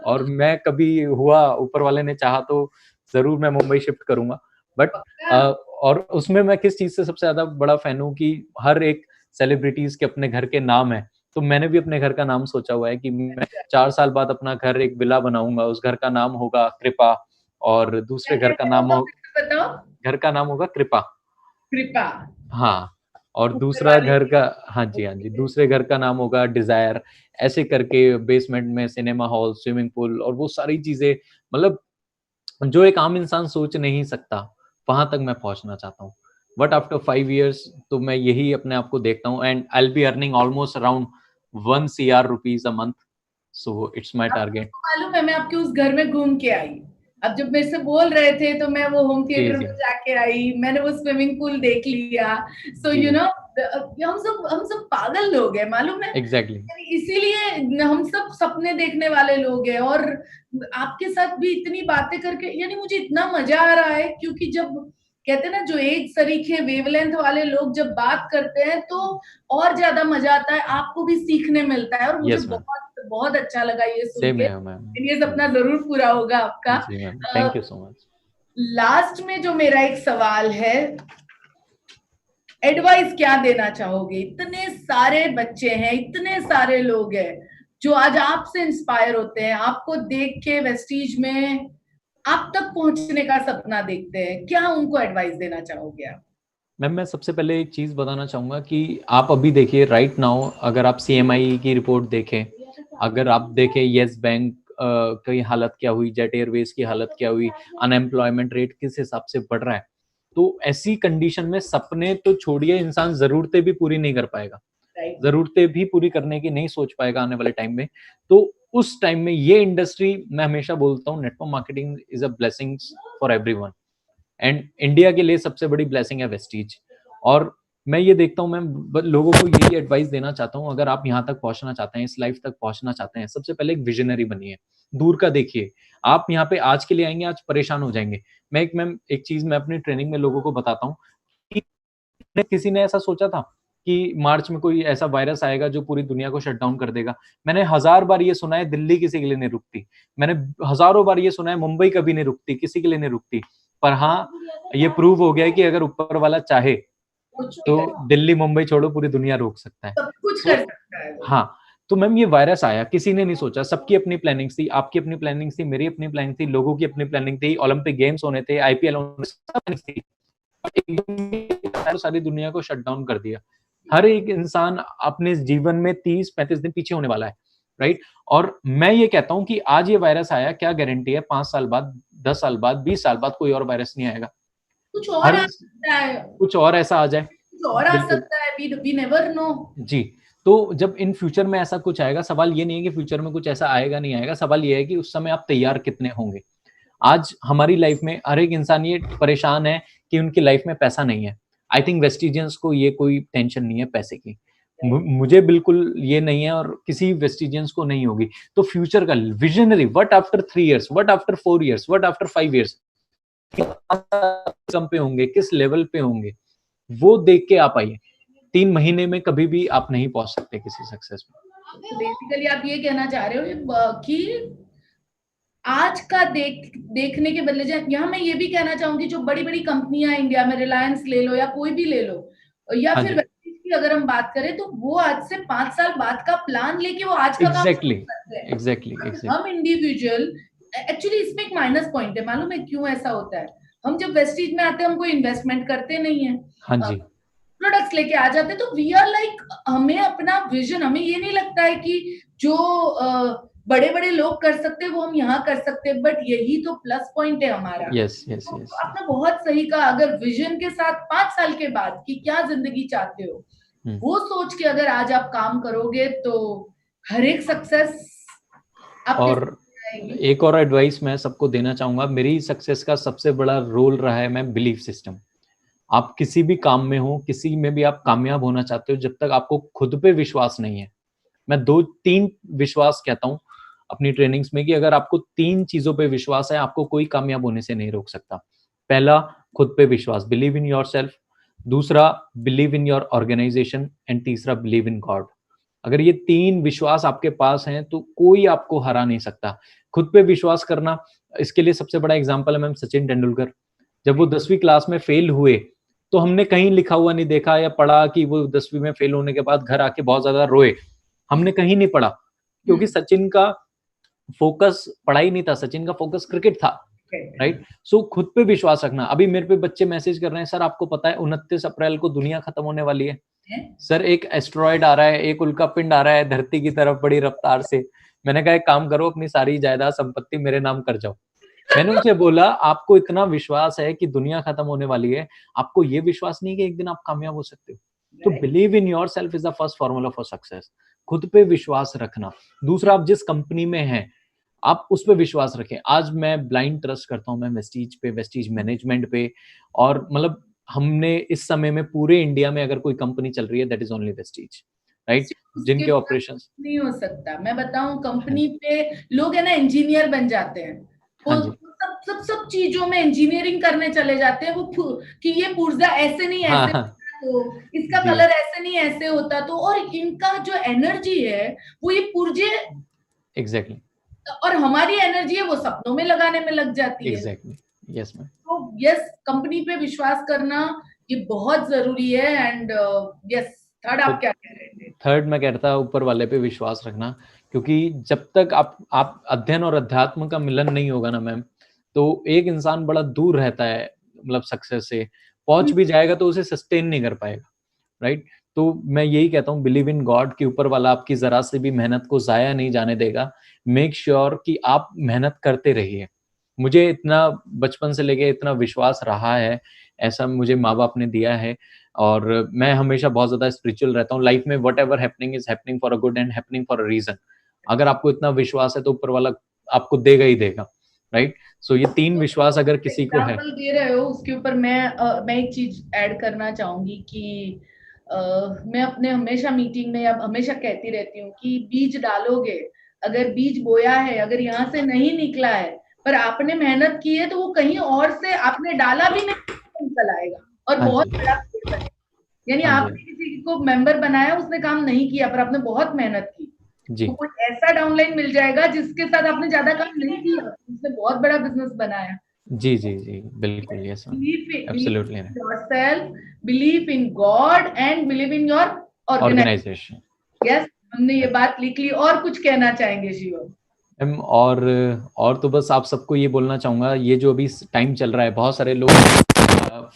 और मैं कभी हुआ ऊपर वाले ने चाहा तो जरूर मैं मुंबई शिफ्ट करूंगा। बट और उसमें मैं किस चीज से सबसे ज्यादा बड़ा फैन हूँ कि हर एक सेलिब्रिटीज के अपने घर के नाम है। तो मैंने भी अपने घर का नाम सोचा हुआ है कि मैं 4 साल बाद अपना घर एक विला बनाऊंगा, उस घर का नाम होगा कृपा, और दूसरे घर का नाम घर का नाम होगा कृपा। कृपा। हाँ, और दूसरा घर का, हाँ जी हाँ जी, दूसरे घर का नाम होगा डिजायर। ऐसे करके बेसमेंट में सिनेमा हॉल, स्विमिंग पूल और वो सारी चीजें, मतलब जो एक आम इंसान सोच नहीं सकता, वहां तक मैं पहुंचना चाहता हूँ। बट आफ्टर 5 years तो मैं यही अपने आप को देखता हूँ, and I will be earning almost around 1 CR rupees a month. So it's my target. मालूम है मैं आपके उस घर में घूम के आई। अब जब मेरे से बोल रहे थे तो मैं वो होम थिएटर में जाके आई, मैंने वो स्विमिंग पूल देख लिया। सो यू नो हम सब पागल लोग हैं, मालूम है? एग्जैक्टली। इसीलिए हम सब सपने देखने वाले लोग हैं। और आपके साथ भी इतनी बातें करके यानी मुझे इतना मजा आ रहा है, क्योंकि जब कहते हैं ना जो एक सरीखे वेवलेंथ वाले लोग जब बात करते हैं तो और ज्यादा मजा आता है, आपको भी सीखने मिलता है। और मुझे बहुत बहुत अच्छा लगा ये सुन के। ये सपना जरूर पूरा होगा आपका। जी ma'am, thank you so much. Last में जो मेरा एक सवाल है, एडवाइस क्या देना चाहोगे? इतने सारे बच्चे हैं, इतने सारे लोग हैं जो आज आपसे इंस्पायर होते हैं, आपको देख के वेस्टीज में आप तक पहुंचने का सपना देखते हैं, क्या उनको एडवाइस देना चाहोगे आप? मैम मैं सबसे पहले एक चीज बताना चाहूंगा कि आप अभी देखिए राइट नाउ, अगर आप CMI की रिपोर्ट देखें, अगर आप देखें येस बैंक की हालत क्या हुई, जेट एयरवेज की हालत क्या हुई, अनएम्प्लॉयमेंट रेट किस हिसाब से बढ़ रहा है, तो ऐसी कंडीशन में सपने तो छोड़िए, इंसान जरूरतें भी पूरी नहीं कर पाएगा, जरूरतें भी पूरी करने की नहीं सोच पाएगा आने वाले टाइम में। तो उस टाइम में ये इंडस्ट्री, मैं हमेशा बोलता हूँ, network marketing is a blessing for everyone, and India के लिए सबसे बड़ी ब्लेसिंग है वेस्टीज। और मैं ये देखता हूँ, मैं लोगों को यही एडवाइस देना चाहता हूँ, अगर आप यहाँ तक पहुंचना चाहते हैं, इस लाइफ तक पहुंचना चाहते हैं, सबसे पहले एक विजनरी बनिए, दूर का देखिए। आप यहाँ पे आज के लिए आएंगे, आज परेशान हो जाएंगे। मैं एक चीज मैं अपनी ट्रेनिंग में लोगों को बताता हूँ कि किसी ने ऐसा सोचा था कि मार्च में कोई ऐसा वायरस आएगा जो पूरी दुनिया को शट डाउन कर देगा। मैंने 1000 बार ये सुना है दिल्ली किसी के लिए नहीं रुकती, मैंने हजारों बार ये सुना है मुंबई कभी नहीं रुकती, किसी के लिए नहीं रुकती। पर हाँ, ये प्रूव हो गया है कि अगर ऊपर वाला चाहे तो दिल्ली मुंबई छोड़ो पूरी दुनिया रोक सकता है, सब कुछ तो कर सकता है। हाँ। तो मैम ये वायरस आया, किसी ने नहीं सोचा, सबकी अपनी प्लानिंग थी, आपकी अपनी प्लानिंग थी, मेरी अपनी प्लानिंग थी, लोगों की अपनी प्लानिंग थी, ओलंपिक गेम्स होने थे, आईपीएल होने थे, सब प्लानिंग थी। एकदम सारी दुनिया को शट डाउन कर दिया। हर एक इंसान अपने जीवन में 30-35 दिन पीछे होने वाला है, राइट। और मैं ये कहता हूं कि आज ये वायरस आया, क्या गारंटी है 5 साल बाद, 10 साल बाद, 20 साल बाद कोई और वायरस नहीं आएगा, कुछ और आ सकता है, कुछ और ऐसा आ जाए, कुछ और आ सकता है, वी नेवर नो जी। तो जब इन फ्यूचर में ऐसा कुछ आएगा, सवाल ये नहीं है कि फ्यूचर में कुछ ऐसा आएगा नहीं आएगा, सवाल ये है कि उस समय आप तैयार कितने होंगे। आज हमारी लाइफ में हर एक इंसान ये परेशान है कि उनकी लाइफ में पैसा नहीं है। आई थिंक वेस्टिजियंस को ये कोई टेंशन नहीं है पैसे की, मुझे बिल्कुल ये नहीं है, और किसी वेस्टिजियंस को नहीं होगी। तो फ्यूचर का visionary, what after 3 years, what after 4 years, what after 5 years, कम पे होंगे, किस लेवल पे होंगे, वो देख के आप आइए। 3 महीने में कभी भी आप नहीं पहुंच सकते किसी सक्सेस में। बेसिकली आप ये कहना चाह रहे हो कि आज का देखने के बदले, यहाँ मैं ये भी कहना चाहूंगी, जो बड़ी बड़ी कंपनियां इंडिया में, रिलायंस ले लो या कोई भी ले लो, या हाँ फिर वेस्टिज की अगर हम बात करें, तो वो आज से 5 साल बाद का प्लान लेके वो आज का काम करते हैं। एग्जैक्टली। हम इंडिविजुअल, एक्चुअली इसमें एक माइनस पॉइंट है, मालूम है क्यों ऐसा होता है? हम जब वेस्टिज में आते हैं, हम कोई इन्वेस्टमेंट करते नहीं है, हाँ जी, प्रोडक्ट्स लेके आ जाते, तो वी आर लाइक, हमें अपना विजन, हमें ये नहीं लगता है कि जो बड़े बड़े लोग कर सकते हैं वो हम यहाँ कर सकते हैं, बट यही तो प्लस पॉइंट है हमारा। यस यस यस, आपने बहुत सही कहा, अगर विजन के साथ 5 साल के बाद की क्या जिंदगी चाहते हो, वो सोच के अगर आज आप काम करोगे, तो हर एक सक्सेस आपके। और एक और एडवाइस मैं सबको देना चाहूंगा, मेरी सक्सेस का सबसे बड़ा रोल रहा है मैं बिलीफ सिस्टम। आप किसी भी काम में हो, किसी में भी आप कामयाब होना चाहते हो, जब तक आपको खुद पे विश्वास नहीं है, मैं 2-3 विश्वास कहता हूं अपनी ट्रेनिंग्स में, कि अगर आपको 3 चीजों पे विश्वास है, आपको कोई कामयाब होने से नहीं रोक सकता। पहला, खुद पे विश्वास, बिलीव इन योर सेल्फ। दूसरा, believe in your organization. And तीसरा, बिलीव इन गॉड। अगर ये 3 विश्वास आपके पास हैं तो कोई आपको हरा नहीं सकता। खुद पे विश्वास करना, इसके लिए सबसे बड़ा एग्जाम्पल है मैम सचिन तेंदुलकर। जब वो 10वीं क्लास में फेल हुए, तो हमने कहीं लिखा हुआ नहीं देखा या पढ़ा कि वो 10वीं में फेल होने के बाद घर आके बहुत ज्यादा रोए, हमने कहीं नहीं पढ़ा, क्योंकि सचिन का फोकस पढ़ाई नहीं था, सचिन का फोकस क्रिकेट था, राइट। सो खुद पे विश्वास रखना। अभी मेरे पे बच्चे मैसेज कर रहे हैं, सर आपको पता है 29 अप्रैल को दुनिया खत्म होने वाली है सर, एक एस्ट्रॉयड आ रहा है, एक उल्का पिंड आ रहा है धरती की तरफ बड़ी रफ्तार से। मैंने कहा एक काम करो, अपनी सारी जायदाद संपत्ति मेरे नाम कर जाओ। मैंने उनसे बोला आपको इतना विश्वास है कि दुनिया खत्म होने वाली है, आपको ये विश्वास नहीं कि एक दिन आप कामयाब हो सकते हो? तो believe in your self is the first formula for success. खुद पे विश्वास रखना। दूसरा, आप जिस कंपनी में हैं आप उस पे विश्वास रखें। आज मैं ब्लाइंड ट्रस्ट करता हूं मैं वेस्टीज पे, वेस्टीज मैनेजमेंट पे, और मतलब हमने इस समय में पूरे इंडिया में अगर कोई कंपनी चल रही है that is only Vestige, right, जिनके ऑपरेशंस नहीं हो सकता। मैं बताऊं, कंपनी पे लोग है ना इंजीनियर बन जाते हैं, वो सब चीजों में इंजीनियरिंग करने चले जाते हैं, वो कि ये पुर्जा ऐसे नहीं ऐसे तो इसका कलर ऐसे नहीं ऐसे होता, तो और इनका जो एनर्जी है वो ये पुर्जे, एग्जैक्टली, और हमारी एनर्जी है वो सपनों में लगाने में लग जाती है। Exactly, yes ma'am. तो यस, कंपनी पे विश्वास करना ये बहुत जरूरी है। एंड यस, थर्ड आप क्या कह रहे थे? थर्ड मैं कह रहा था ऊपर वाले पे विश्वास रखना, क्योंकि जब तक आप अध्ययन और अध्यात्म का मिलन नहीं होगा ना मैम, तो एक इंसान बड़ा दूर रहता है मतलब सक्सेस से, पहुंच भी जाएगा तो उसे सस्टेन नहीं कर पाएगा, राइट। तो मैं यही कहता हूँ बिलीव इन गॉड कि ऊपर वाला आपकी जरा से भी मेहनत को जाया नहीं जाने देगा। मेक श्योर कि आप मेहनत करते रहिए। मुझे इतना बचपन से लेके इतना विश्वास रहा है, ऐसा मुझे माँ बाप ने दिया है, और मैं हमेशा बहुत ज्यादा स्पिरिचुअल रहता हूँ लाइफ में। Whatever happening is happening for a good and happening for a reason. अगर आपको इतना विश्वास है तो ऊपर वाला आपको देगा ही देगा, राइट। सो ये 3 विश्वास अगर किसी को है, दे रहे हो उसके ऊपर मैं एक चीज ऐड करना चाहूंगी कि मैं अपने हमेशा मीटिंग में अब हमेशा कहती रहती हूँ कि बीज डालोगे, अगर बीज बोया है, अगर यहाँ से नहीं निकला है पर आपने मेहनत की है, तो वो कहीं और से आपने डाला भी नहीं निकल आएगा और बहुत बड़ा यानी हाँ जी, आपने किसी को मेंबर बनाया, उसने काम नहीं किया पर आपने बहुत मेहनत की, जी तो कोई ऐसा डाउनलाइन मिल जाएगा जिसके साथ आपने ज्यादा काम नहीं किया, उसने बहुत बड़ा बिजनेस बनाया। जी जी जी, बिल्कुल, yes ma'am, Believe absolutely in yourself, believe in God and believe in your organization. Organization. Yes, हमने ये बात लिख ली। और कुछ कहना चाहेंगे शिवम? मैम और तो बस आप सबको ये बोलना चाहूंगा, ये जो अभी टाइम चल रहा है, बहुत सारे लोग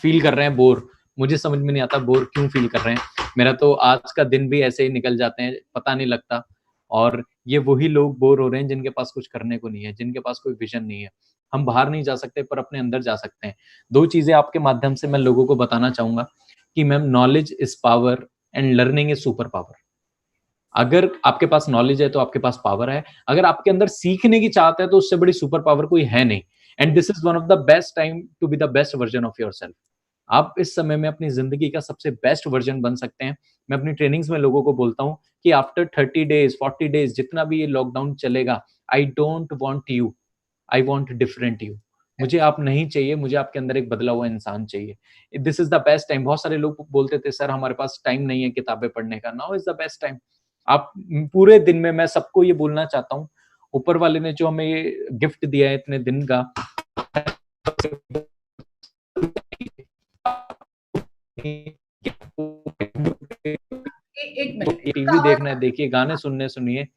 फील कर रहे हैं बोर। मुझे समझ में नहीं आता बोर क्यों फील कर रहे हैं। मेरा तो आज का दिन भी ऐसे ही निकल जाते हैं, पता नहीं लगता। और ये वही लोग बोर हो रहे हैं जिनके पास कुछ करने को नहीं है, जिनके पास कोई विजन नहीं है। हम बाहर नहीं जा सकते पर अपने अंदर जा सकते हैं। दो चीजें आपके माध्यम से मैं लोगों को बताना चाहूंगा कि ma'am, knowledge is power and learning is super power. अगर आपके पास नॉलेज है तो आपके पास पावर है, अगर आपके अंदर सीखने की चाहत है तो उससे बड़ी सुपर पावर कोई है नहीं। And this is one of the best time to be the best version of yourself. आप इस समय में अपनी जिंदगी का सबसे बेस्ट वर्जन बन सकते हैं। मैं अपनी ट्रेनिंग्स में लोगों को बोलता हूं कि आफ्टर 30 डेज 40 डेज जितना भी ये लॉकडाउन चलेगा, I don't want you, I want different you. मुझे आप नहीं चाहिए, मुझे आपके अंदर एक बदला हुआ इंसान चाहिए। This is the best time. बहुत सारे लोग बोलते थे सर हमारे पास टाइम नहीं है किताबें पढ़ने का, now is the best time. आप पूरे दिन में, मैं सबको ये बोलना चाहता हूँ, ऊपर वाले ने जो हमें ये गिफ्ट दिया है इतने दिन का, एक मिनट, टीवी देखना है देखिए, गाने सुनने सुनिए।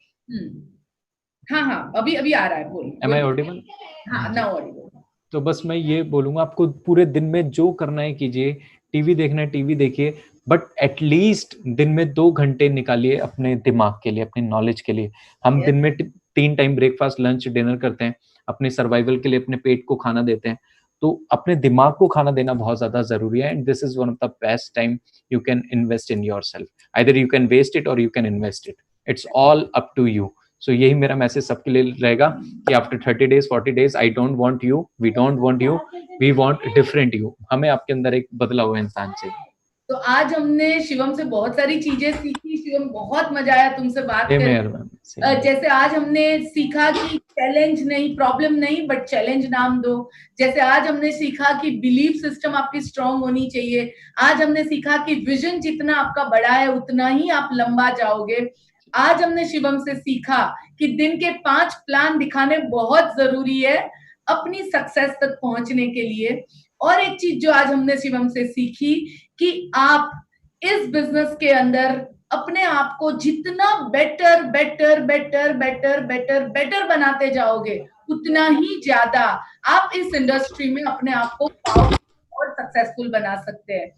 हाँ हाँ, अभी अभी आ रहा है, बोल। Am I audible? हाँ, नाउ ऑडिबल। तो बस मैं ये बोलूंगा, आपको पूरे दिन में जो करना है कीजिए। टीवी देखना है टीवी देखिए, बट एटलीस्ट दिन में 2 घंटे निकालिए अपने दिमाग के लिए, अपने नॉलेज के लिए। हम दिन में 3 टाइम ब्रेकफास्ट लंच डिनर करते हैं, अपने सर्वाइवल के लिए अपने पेट को खाना देते हैं। तो अपने दिमाग को खाना देना बहुत ज्यादा जरूरी है। And this is one of the best time you can invest in yourself. Either you can waste it और you can invest it, it's all up to you. So यही मेरा मैसेज सबके लिए रहेगा कि after 30 days 40 days, I don't want you, we don't want you, we want different you. हमें आपके अंदर एक बदला हुआ इंसान चाहिए। तो आज हमने शिवम से बहुत सारी चीजें सीखी। शिवम, बहुत मजा आया तुमसे बात करके। जैसे आज हमने सीखा कि चैलेंज नहीं, प्रॉब्लम नहीं, बट चैलेंज नाम दो। जैसे आज हमने सीखा कि बिलीफ सिस्टम आपकी स्ट्रांग होनी चाहिए। आज हमने सीखा कि विजन जितना आपका बड़ा है उतना ही आप लंबा जाओगे। आज हमने शिवम से सीखा कि दिन के 5 प्लान दिखाने बहुत जरूरी है अपनी सक्सेस तक पहुंचने के लिए। और एक चीज जो आज हमने शिवम से सीखी कि आप इस बिजनेस के अंदर अपने आप को जितना better better better better better better बनाते जाओगे, उतना ही ज्यादा आप इस इंडस्ट्री में अपने आप को और सक्सेसफुल बना सकते हैं।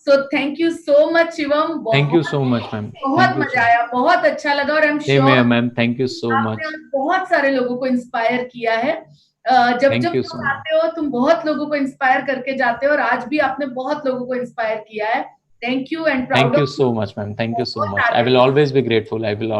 So thank you so much Shivam. Thank you so much ma'am, बहुत मजा आया, बहुत अच्छा लगा। और I am sure ma'am, thank you सो आपने मच, बहुत सारे लोगों को इंस्पायर किया है। जब जब थैंक यू तुम सो मच, आते हो तुम बहुत लोगों को इंस्पायर करके जाते हो, और आज भी आपने बहुत लोगों को इंस्पायर किया है। Thank you and proud thank you of so much ma'am, thank you so much. I you. Will always be grateful, I will